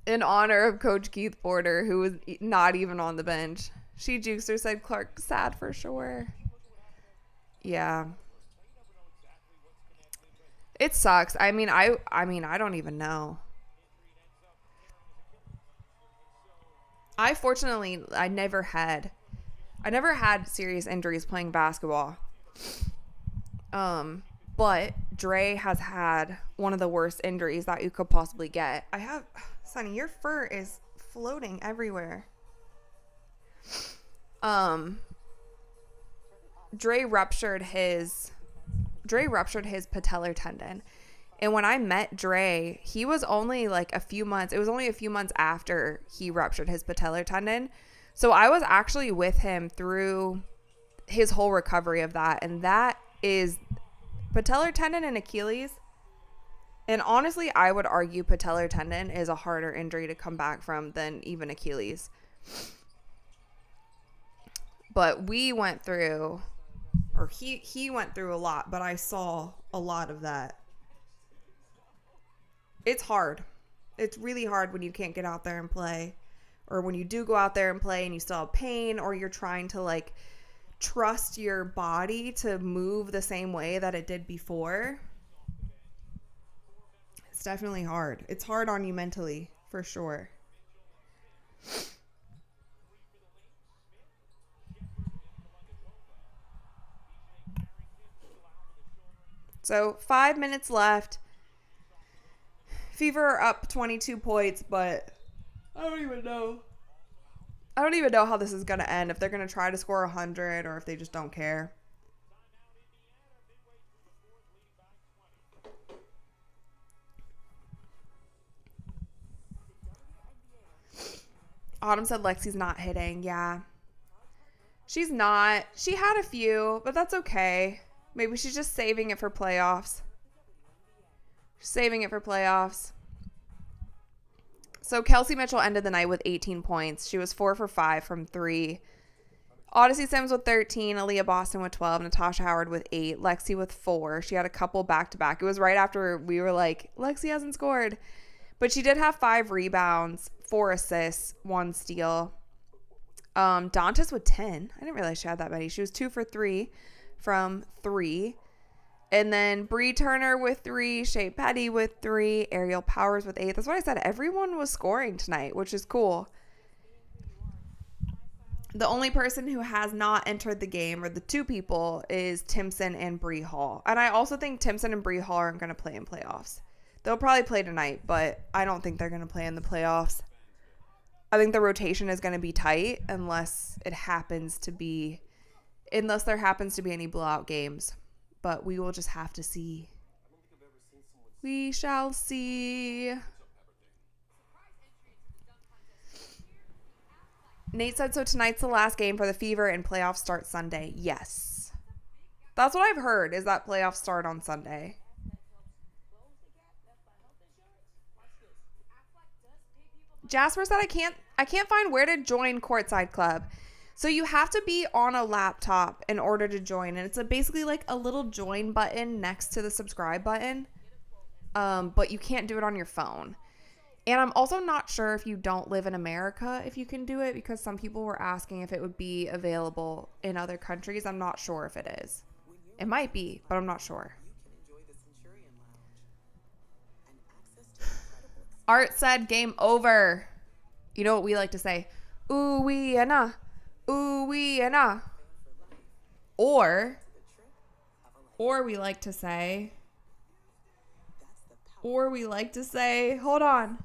In honor of Coach Keith Porter, who was not even on the bench. She Jukester said Clark sad for sure. Yeah. It sucks. I mean, I don't even know. I never had serious injuries playing basketball. But Dre has had one of the worst injuries that you could possibly get. Sonny, your fur is floating everywhere. Dre ruptured his patellar tendon. And when I met Dre, he was only like a few months after he ruptured his patellar tendon. So I was actually with him through his whole recovery of that. And that is patellar tendon and Achilles. And honestly, I would argue patellar tendon is a harder injury to come back from than even Achilles. But we went through, or he went through a lot, but I saw a lot of that. It's hard. It's really hard when you can't get out there and play, or when you do go out there and play and you still have pain, or you're trying to like trust your body to move the same way that it did before. It's definitely hard. It's hard on you mentally, for sure. So 5 minutes left. Fever are up 22 points, but I don't even know how this is going to end. If they're going to try to score 100 or if they just don't care. Autumn said Lexi's not hitting. Yeah. She's not. She had a few, but that's okay. Maybe she's just saving it for playoffs. So Kelsey Mitchell ended the night with 18 points. She was 4 for 5 from 3. Odyssey Sims with 13. Aaliyah Boston with 12. Natasha Howard with 8. Lexi with 4. She had a couple back-to-back. It was right after we were like, Lexi hasn't scored. But she did have 5 rebounds, 4 assists, 1 steal. Dantas with 10. I didn't realize she had that many. She was 2 for 3 from 3. And then Bree Turner with 3, Shea Petty with 3, Ariel Powers with 8. That's what I said. Everyone was scoring tonight, which is cool. The only person who has not entered the game, or the 2 people, is Timpson and Bree Hall. And I also think Timpson and Bree Hall aren't going to play in playoffs. They'll probably play tonight, but I don't think they're going to play in the playoffs. I think the rotation is going to be tight unless there happens to be any blowout games. But we will just have to see. We shall see. Nate said, so tonight's the last game for the Fever and playoffs start Sunday. Yes. That's what I've heard, is that playoffs start on Sunday. Jasper said, I can't find where to join Courtside Club. So you have to be on a laptop in order to join. And it's basically like a little join button next to the subscribe button. But you can't do it on your phone. And I'm also not sure if you don't live in America if you can do it, because some people were asking if it would be available in other countries. I'm not sure if it is. It might be, but I'm not sure. Art said game over. You know what we like to say? Ooh wee and ah. Ooh wee and ah. Or Or we like to say, hold on.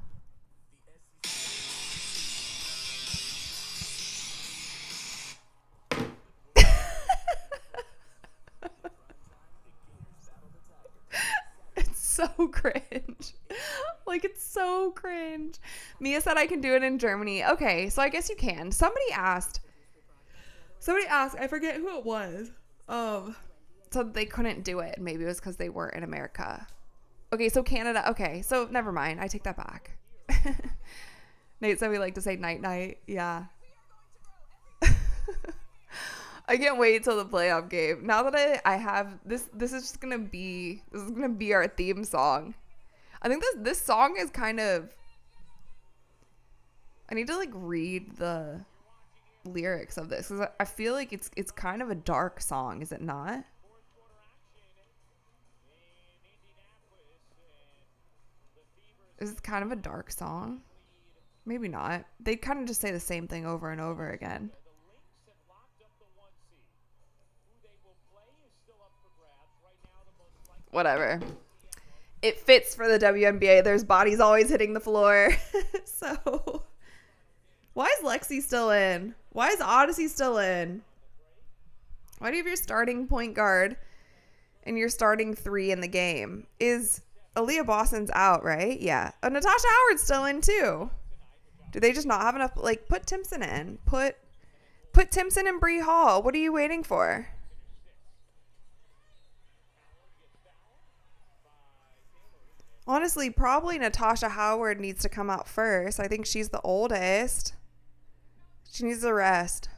It's so cringe. Like, it's so cringe. Mia said I can do it in Germany. Okay, so I guess you can. Somebody asked, I forget who it was. So they couldn't do it. Maybe it was because they weren't in America. Okay, so Canada. Okay, so never mind. I take that back. Nate said we like to say night night. Yeah. I can't wait till the playoff game. Now that I have this is just gonna be our theme song. I think this song is kind of, I need to like read the lyrics of this because I feel like it's kind of a dark song, is it not? Is it kind of a dark song? Maybe not. They kind of just say the same thing over and over again. Whatever. It fits for the WNBA. There's bodies always hitting the floor. So, why is Lexi still in? Why is Odyssey still in? Why do you have your starting point guard and your starting 3 in the game? Is Aaliyah Boston's out, right? Yeah. Oh, Natasha Howard's still in too. Do they just not have enough? Like, put Timpson in. Put Timpson and Bree Hall. What are you waiting for? Honestly, probably Natasha Howard needs to come out first. I think she's the oldest. She needs a rest.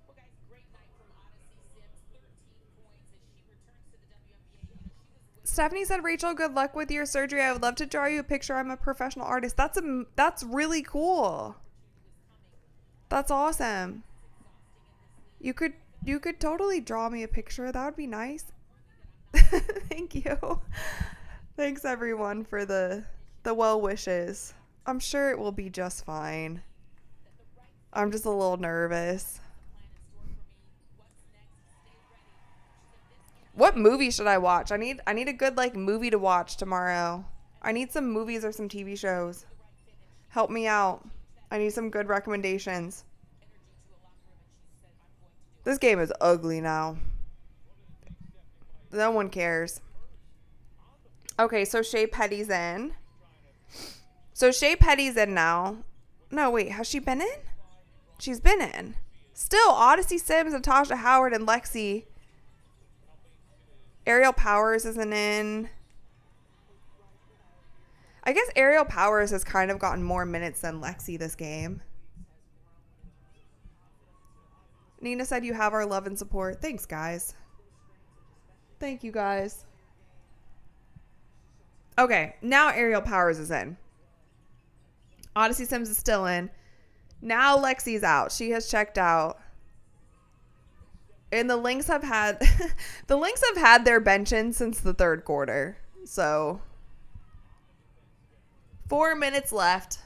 Well, guys, great night from Odyssey Sims. 13 points as she returns to the WNBA. She was Stephanie said, Rachel, good luck with your surgery. I would love to draw you a picture. I'm a professional artist. That's really cool. That's awesome. You could totally draw me a picture. That would be nice. Thank you. Thanks everyone for the well wishes. I'm sure it will be just fine. I'm just a little nervous. What movie should I watch? I need a good like movie to watch tomorrow. I need some movies or some TV shows. Help me out. I need some good recommendations. This game is ugly now. No one cares. Okay, so Shea Petty's in. So Shea Petty's in now. No, wait, has she been in? She's been in. Still, Odyssey Sims, Natasha Howard, and Lexi. Ariel Powers isn't in. I guess Ariel Powers has kind of gotten more minutes than Lexi this game. Nina said you have our love and support. Thanks, guys. Thank you, guys. Okay, now Ariel Powers is in. Odyssey Sims is still in. Now Lexi's out. She has checked out. And the Lynx have had their bench in since the third quarter. So 4 minutes left.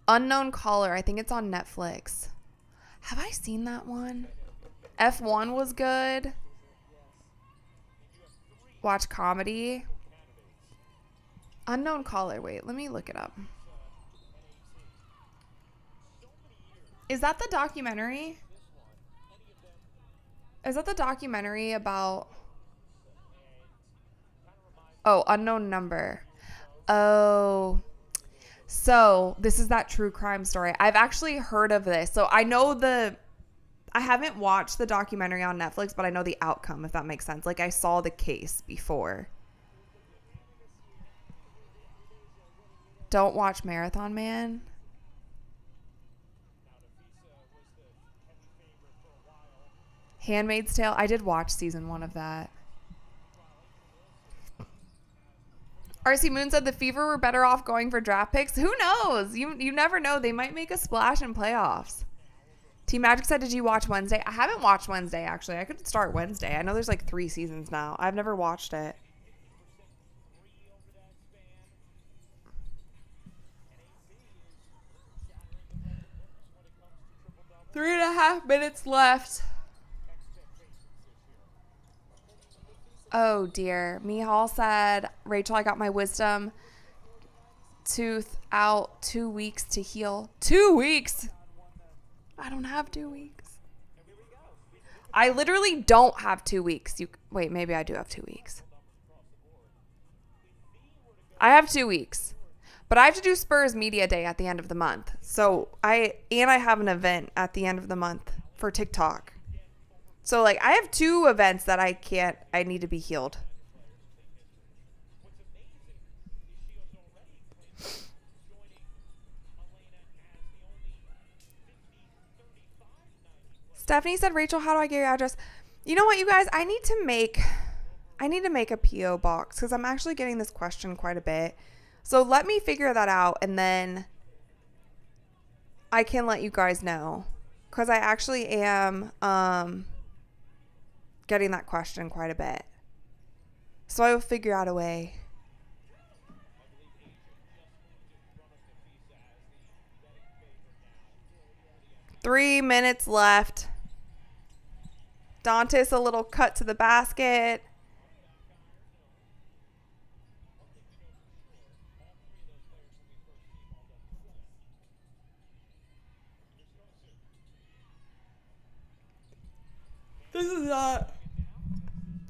Unknown Caller. I think it's on Netflix. Have I seen that one? F1 was good. Watch comedy. Unknown Caller. Wait, let me look it up. Is that the documentary? Is that the documentary about... Oh, Unknown Number. Oh... So, this is that true crime story. I've actually heard of this. So, I haven't watched the documentary on Netflix, but I know the outcome, if that makes sense. Like, I saw the case before. Don't watch Marathon Man. Handmaid's Tale. I did watch season 1 of that. RC Moon said the Fever were better off going for draft picks. Who knows? You never know. They might make a splash in playoffs. Team Magic said, did you watch Wednesday? I haven't watched Wednesday, actually. I could start Wednesday. I know there's like 3 seasons now. I've never watched it. 2.5 minutes left. Oh dear. Mihal said, Rachel, I got my wisdom tooth out 2 weeks to heal. 2 weeks? I don't have 2 weeks. I literally don't have 2 weeks. Wait, maybe I do have 2 weeks. I have 2 weeks. But I have to do Spurs Media Day at the end of the month. So I have an event at the end of the month for TikTok. So like I have 2 events that I need to be healed. Stephanie said, Rachel, how do I get your address? You know what, you guys? I need to make a P.O. box because I'm actually getting this question quite a bit. So let me figure that out and then I can let you guys know. Because I actually am getting that question quite a bit. So I will figure out a way. Three minutes left. Dantes a little cut to the basket.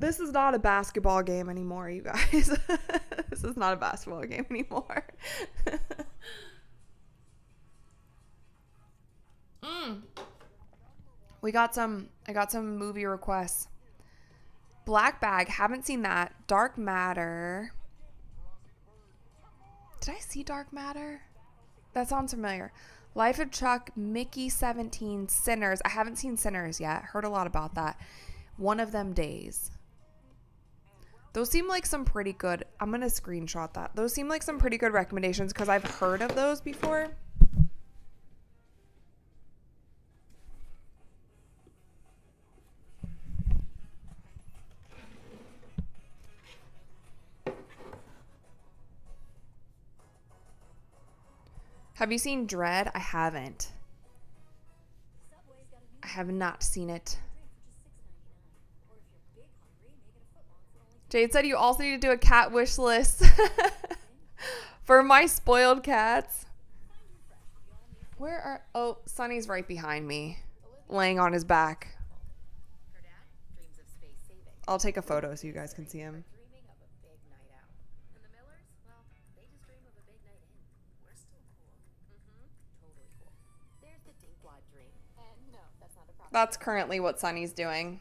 This is not a basketball game anymore, you guys. This is not a basketball game anymore. I got some movie requests. Black Bag, haven't seen that. Dark Matter. Did I see Dark Matter? That sounds familiar. Life of Chuck, Mickey 17, Sinners. I haven't seen Sinners yet. Heard a lot about that. One of Them Days. Those seem like some pretty good. I'm going to screenshot that. Those seem like some pretty good recommendations because I've heard of those before. Have you seen Dread? I haven't. I have not seen it. Jade said you also need to do a cat wish list for my spoiled cats. Oh, Sonny's right behind me, laying on his back. I'll take a photo so you guys can see him. That's currently what Sonny's doing.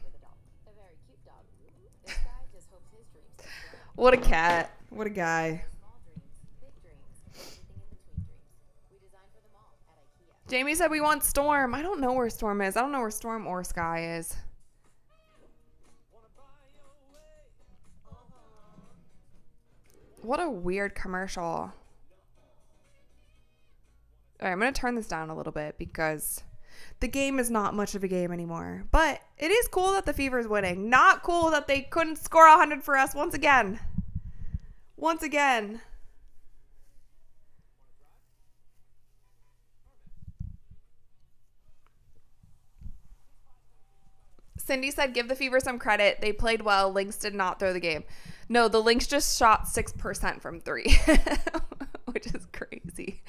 What a cat. What a guy. Jamie said we want Storm. I don't know where Storm is. I don't know where Storm or Sky is. What a weird commercial. All right, I'm going to turn this down a little bit because the game is not much of a game anymore. But it is cool that the Fever is winning. Not cool that they couldn't score 100 for us once again. Once again. Cindy said, give the Fever some credit. They played well. Lynx did not throw the game. No, the Lynx just shot 6% from 3, which is crazy.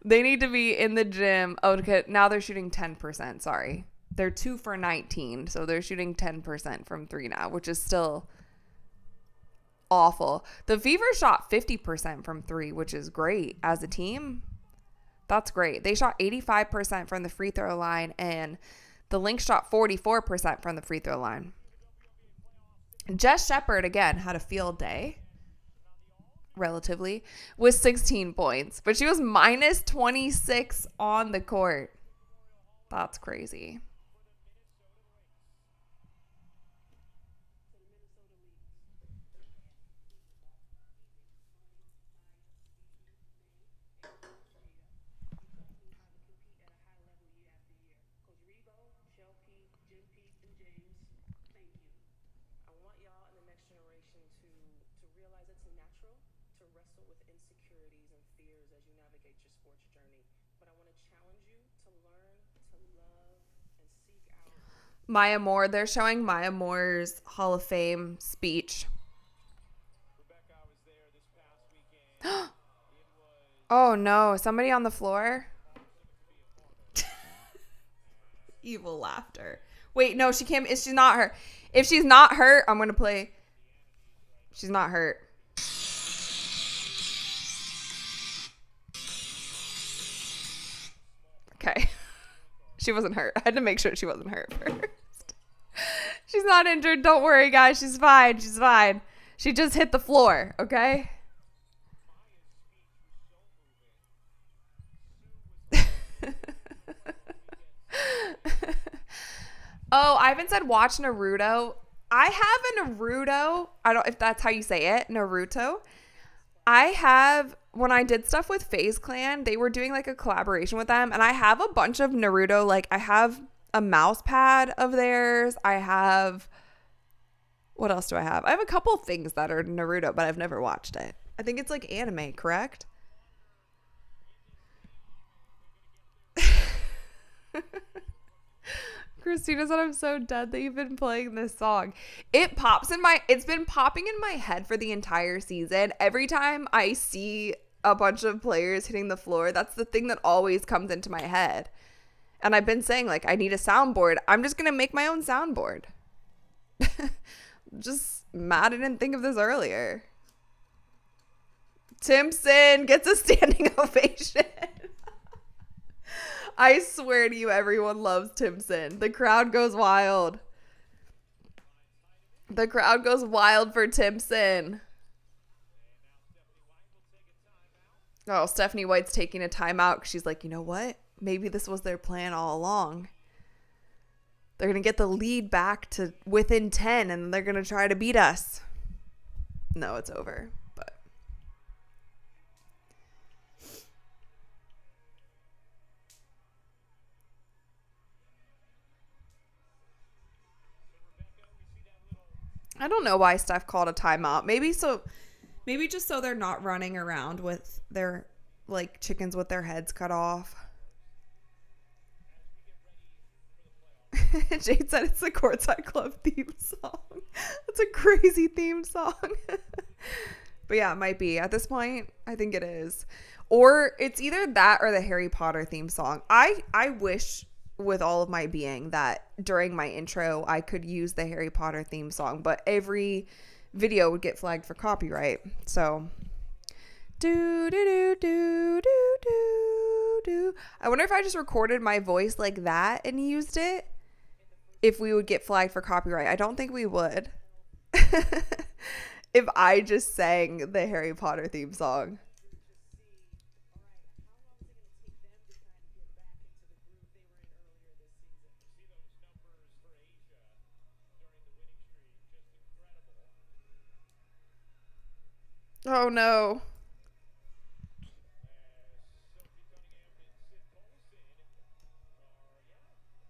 They need to be in the gym. Oh, okay. Now they're shooting 10%. Sorry. They're 2 for 19. So they're shooting 10% from 3 now, which is still awful. The Fever shot 50% from 3, which is great as a team. That's great. They shot 85% from the free throw line, and the Lynx shot 44% from the free throw line. Jess Shepard, again, had a field day, relatively, with 16 points. But she was minus 26 on the court. That's crazy. Maya Moore. They're showing Maya Moore's Hall of Fame speech. Rebecca, I was there this past weekend. Oh no, somebody on the floor? Evil laughter. Wait, no, she can't. She's not hurt. If she's not hurt, I'm going to play. She's not hurt. Okay. She wasn't hurt. I had to make sure she wasn't hurt first. She's not injured. Don't worry, guys. She's fine. She's fine. She just hit the floor, okay? Oh, Ivan said watch Naruto. I have a Naruto. I don't if that's how you say it. Naruto. I have, when I did stuff with FaZe Clan, they were doing like a collaboration with them, and I have a bunch of Naruto. Like I have a mouse pad of theirs. I have, what else do I have? I have a couple things that are Naruto, but I've never watched it. I think it's like anime, correct? Christina said, I'm so dead that you've been playing this song. It's been popping in my head for the entire season. Every time I see a bunch of players hitting the floor, that's the thing that always comes into my head. And I've been saying, like, I need a soundboard. I'm just going to make my own soundboard. Just mad I didn't think of this earlier. Timson gets a standing ovation. I swear to you, everyone loves Timson. The crowd goes wild. The crowd goes wild for Timson. Oh, Stephanie White's taking a timeout because she's like, you know what? Maybe this was their plan all along. They're going to get the lead back to within 10 and they're going to try to beat us. No, it's over. But I don't know why Steph called a timeout. Maybe just so they're not running around with their like chickens with their heads cut off. Jade said it's the Courtside Club theme song. That's a crazy theme song. But yeah, it might be. At this point, I think it is. Or it's either that or the Harry Potter theme song. I wish with all of my being that during my intro I could use the Harry Potter theme song, but every video would get flagged for copyright. So do do do do do do do. I wonder if I just recorded my voice like that and used it, if we would get flagged for copyright. I don't think we would. If I just sang the Harry Potter theme song. Oh no.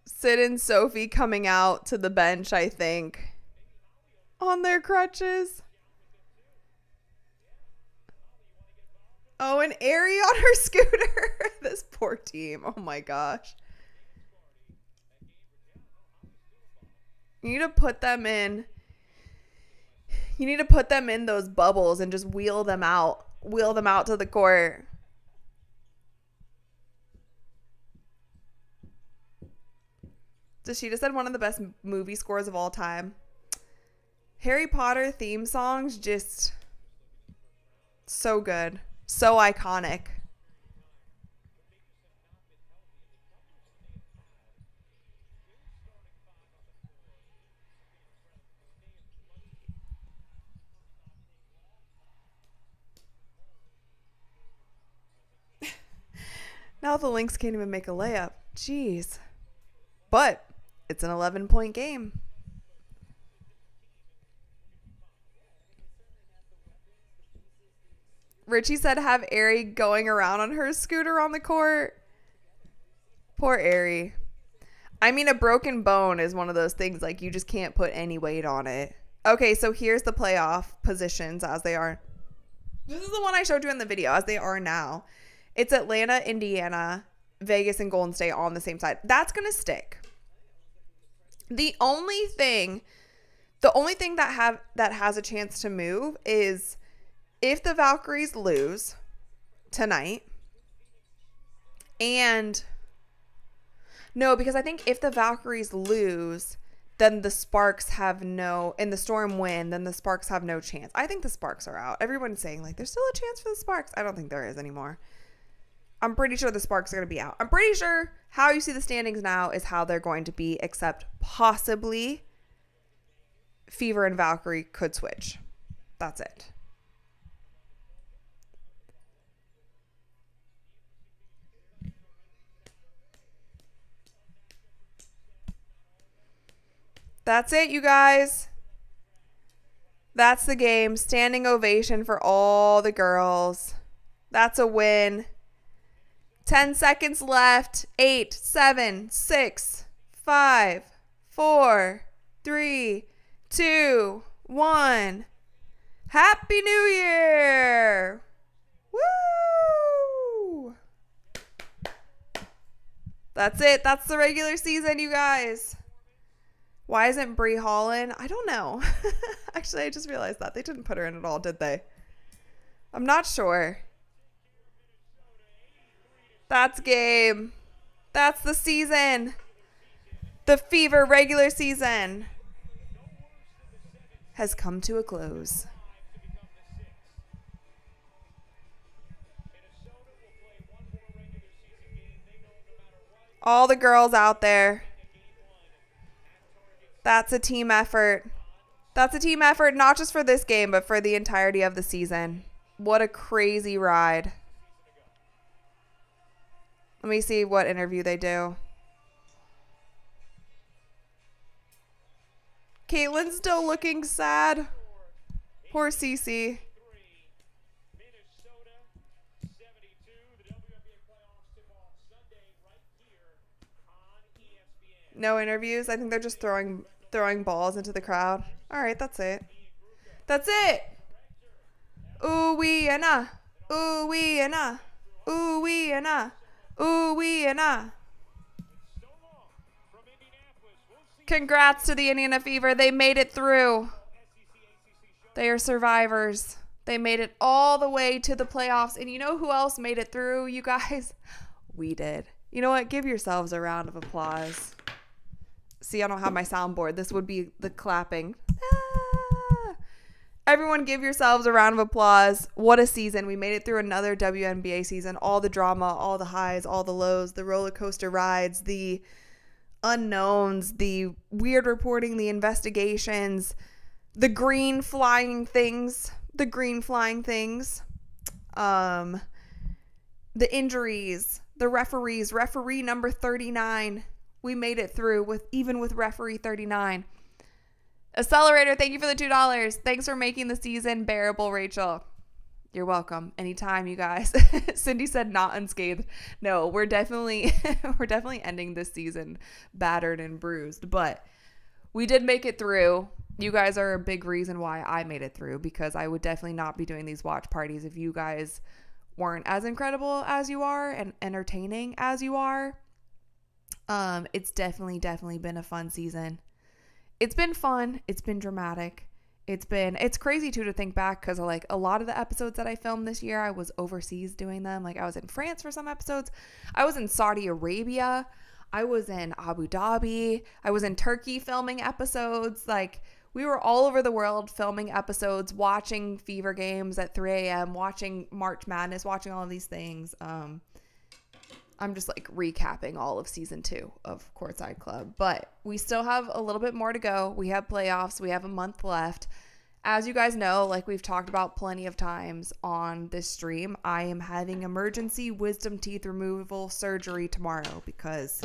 Sid and Sophie coming out to the bench, I think, on their crutches. Oh, and Ari on her scooter. This poor team. Oh my gosh. You need to put them in. You need to put them in those bubbles and just wheel them out. Wheel them out to the court. Dashita said one of the best movie scores of all time. Harry Potter theme songs, just so good. So iconic. Now the Lynx can't even make a layup. Jeez. But it's an 11-point game. Richie said have Ari going around on her scooter on the court. Poor Ari. I mean, a broken bone is one of those things, like, you just can't put any weight on it. Okay, so here's the playoff positions as they are. This is the one I showed you in the video, as they are now. It's Atlanta, Indiana, Vegas, and Golden State all on the same side. That's going to stick. The only thing that has a chance to move is if the Valkyries lose tonight. And no, because I think if the Valkyries lose, then the Sparks have no, and the Storm win, then the Sparks have no chance. I think the Sparks are out. Everyone's saying like there's still a chance for the Sparks. I don't think there is anymore. I'm pretty sure the Sparks are going to be out. I'm pretty sure how you see the standings now is how they're going to be, except possibly Fever and Valkyrie could switch. That's it. That's it, you guys. That's the game. Standing ovation for all the girls. That's a win. 10 seconds left. 8, 7, 6, 5, 4, 3, 2, 1. Happy New Year! Woo! That's it. That's the regular season, you guys. Why isn't Brie Hall in? I don't know. Actually, I just realized that. They didn't put her in at all, did they? I'm not sure. That's game. That's the season. The Fever regular season has come to a close. All the girls out there. That's a team effort. That's a team effort, not just for this game, but for the entirety of the season. What a crazy ride. Let me see what interview they do. Caitlin's still looking sad. Poor Cece. Minnesota 72. The WNBA playoffs tip off Sunday right here on ESPN. No interviews. I think they're just throwing balls into the crowd. All right, that's it. That's it. Ooh wee and ah. Ooh wee and ah. Ooh wee and ah. Ooh wee and ah. Congrats to the Indiana Fever. They made it through. They are survivors. They made it all the way to the playoffs. And you know who else made it through, you guys? We did. You know what? Give yourselves a round of applause. See, I don't have my soundboard. This would be the clapping. Ah! Everyone give yourselves a round of applause. What a season. We made it through another WNBA season. All the drama, all the highs, all the lows, the roller coaster rides, the unknowns, the weird reporting, the investigations, the green flying things, the injuries, the referees, referee number 39. We made it through with referee 39. Accelerator, thank you for the $2. Thanks for making the season bearable, Rachel. You're welcome. Anytime, you guys. Cindy said not unscathed. No, we're definitely ending this season battered and bruised, but we did make it through. You guys are a big reason why I made it through, because I would definitely not be doing these watch parties if you guys weren't as incredible as you are and entertaining as you are. It's definitely been a fun season. It's been fun. It's been dramatic. It's crazy too to think back, because like a lot of the episodes that I filmed this year, I was overseas doing them. Like I was in France for some episodes. I was in Saudi Arabia. I was in Abu Dhabi. I was in Turkey filming episodes. Like we were all over the world filming episodes, watching Fever games at 3 a.m., watching March Madness, watching all of these things. I'm just like recapping all of season 2 of Courtside Club, but we still have a little bit more to go. We have playoffs. We have a month left. As you guys know, like we've talked about plenty of times on this stream, I am having emergency wisdom teeth removal surgery tomorrow because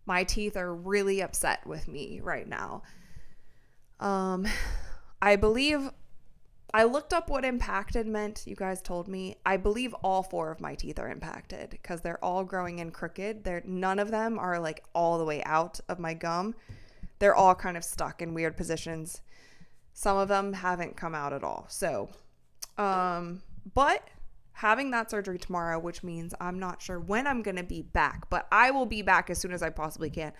my teeth are really upset with me right now. I believe I looked up what impacted meant. You guys told me. I believe all 4 of my teeth are impacted because they're all growing in crooked. None of them are like all the way out of my gum. They're all kind of stuck in weird positions. Some of them haven't come out at all. So, but having that surgery tomorrow, which means I'm not sure when I'm going to be back, but I will be back as soon as I possibly can.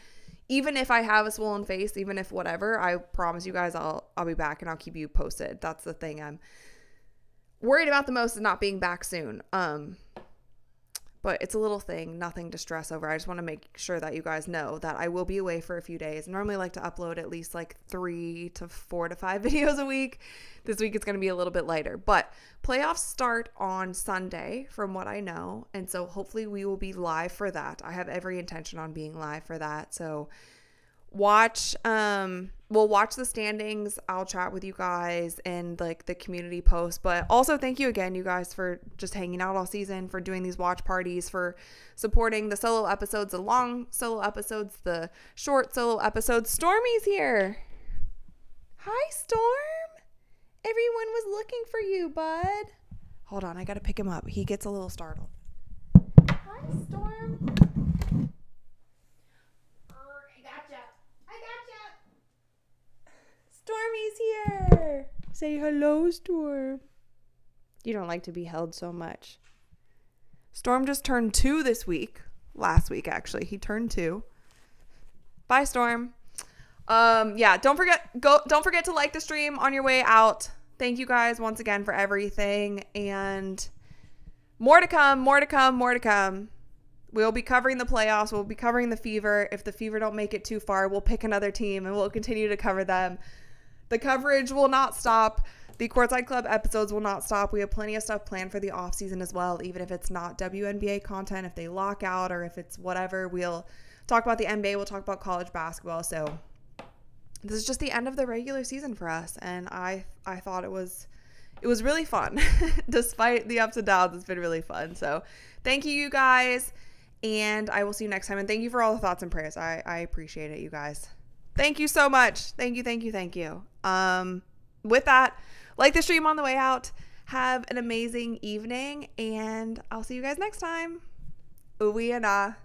even if I have a swollen face, even if whatever, I promise you guys I'll be back and I'll keep you posted. That's the thing I'm worried about the most, is not being back soon. But it's a little thing, nothing to stress over. I just want to make sure that you guys know that I will be away for a few days. I normally like to upload at least like 3 to 4 to 5 videos a week. This week it's going to be a little bit lighter. But playoffs start on Sunday from what I know. And so hopefully we will be live for that. I have every intention on being live for that. So we'll watch the standings. I'll chat with you guys and like the community post, but also thank you again, you guys, for just hanging out all season, for doing these watch parties, for supporting the solo episodes, the long solo episodes, the short solo episodes. Stormy's here. Hi, Storm. Everyone was looking for you, bud. Hold on, I gotta pick him up. He gets a little startled. Hi, Storm. Stormy's here. Say hello, Storm. You don't like to be held so much. Storm just turned 2 this week. Last week, actually. He turned 2. Bye, Storm. Yeah, don't forget to like the stream on your way out. Thank you guys once again for everything. And more to come. We'll be covering the playoffs. We'll be covering the Fever. If the Fever don't make it too far, we'll pick another team and we'll continue to cover them. The coverage will not stop. The Courtside Club episodes will not stop. We have plenty of stuff planned for the off season as well, even if it's not WNBA content, if they lock out or if it's whatever. We'll talk about the NBA. We'll talk about college basketball. So this is just the end of the regular season for us, and I thought it was really fun. Despite the ups and downs, it's been really fun. So thank you guys, and I will see you next time. And thank you for all the thoughts and prayers. I appreciate it, you guys. Thank you so much. Thank you. With that, like the stream on the way out. Have an amazing evening, and I'll see you guys next time. Uwi and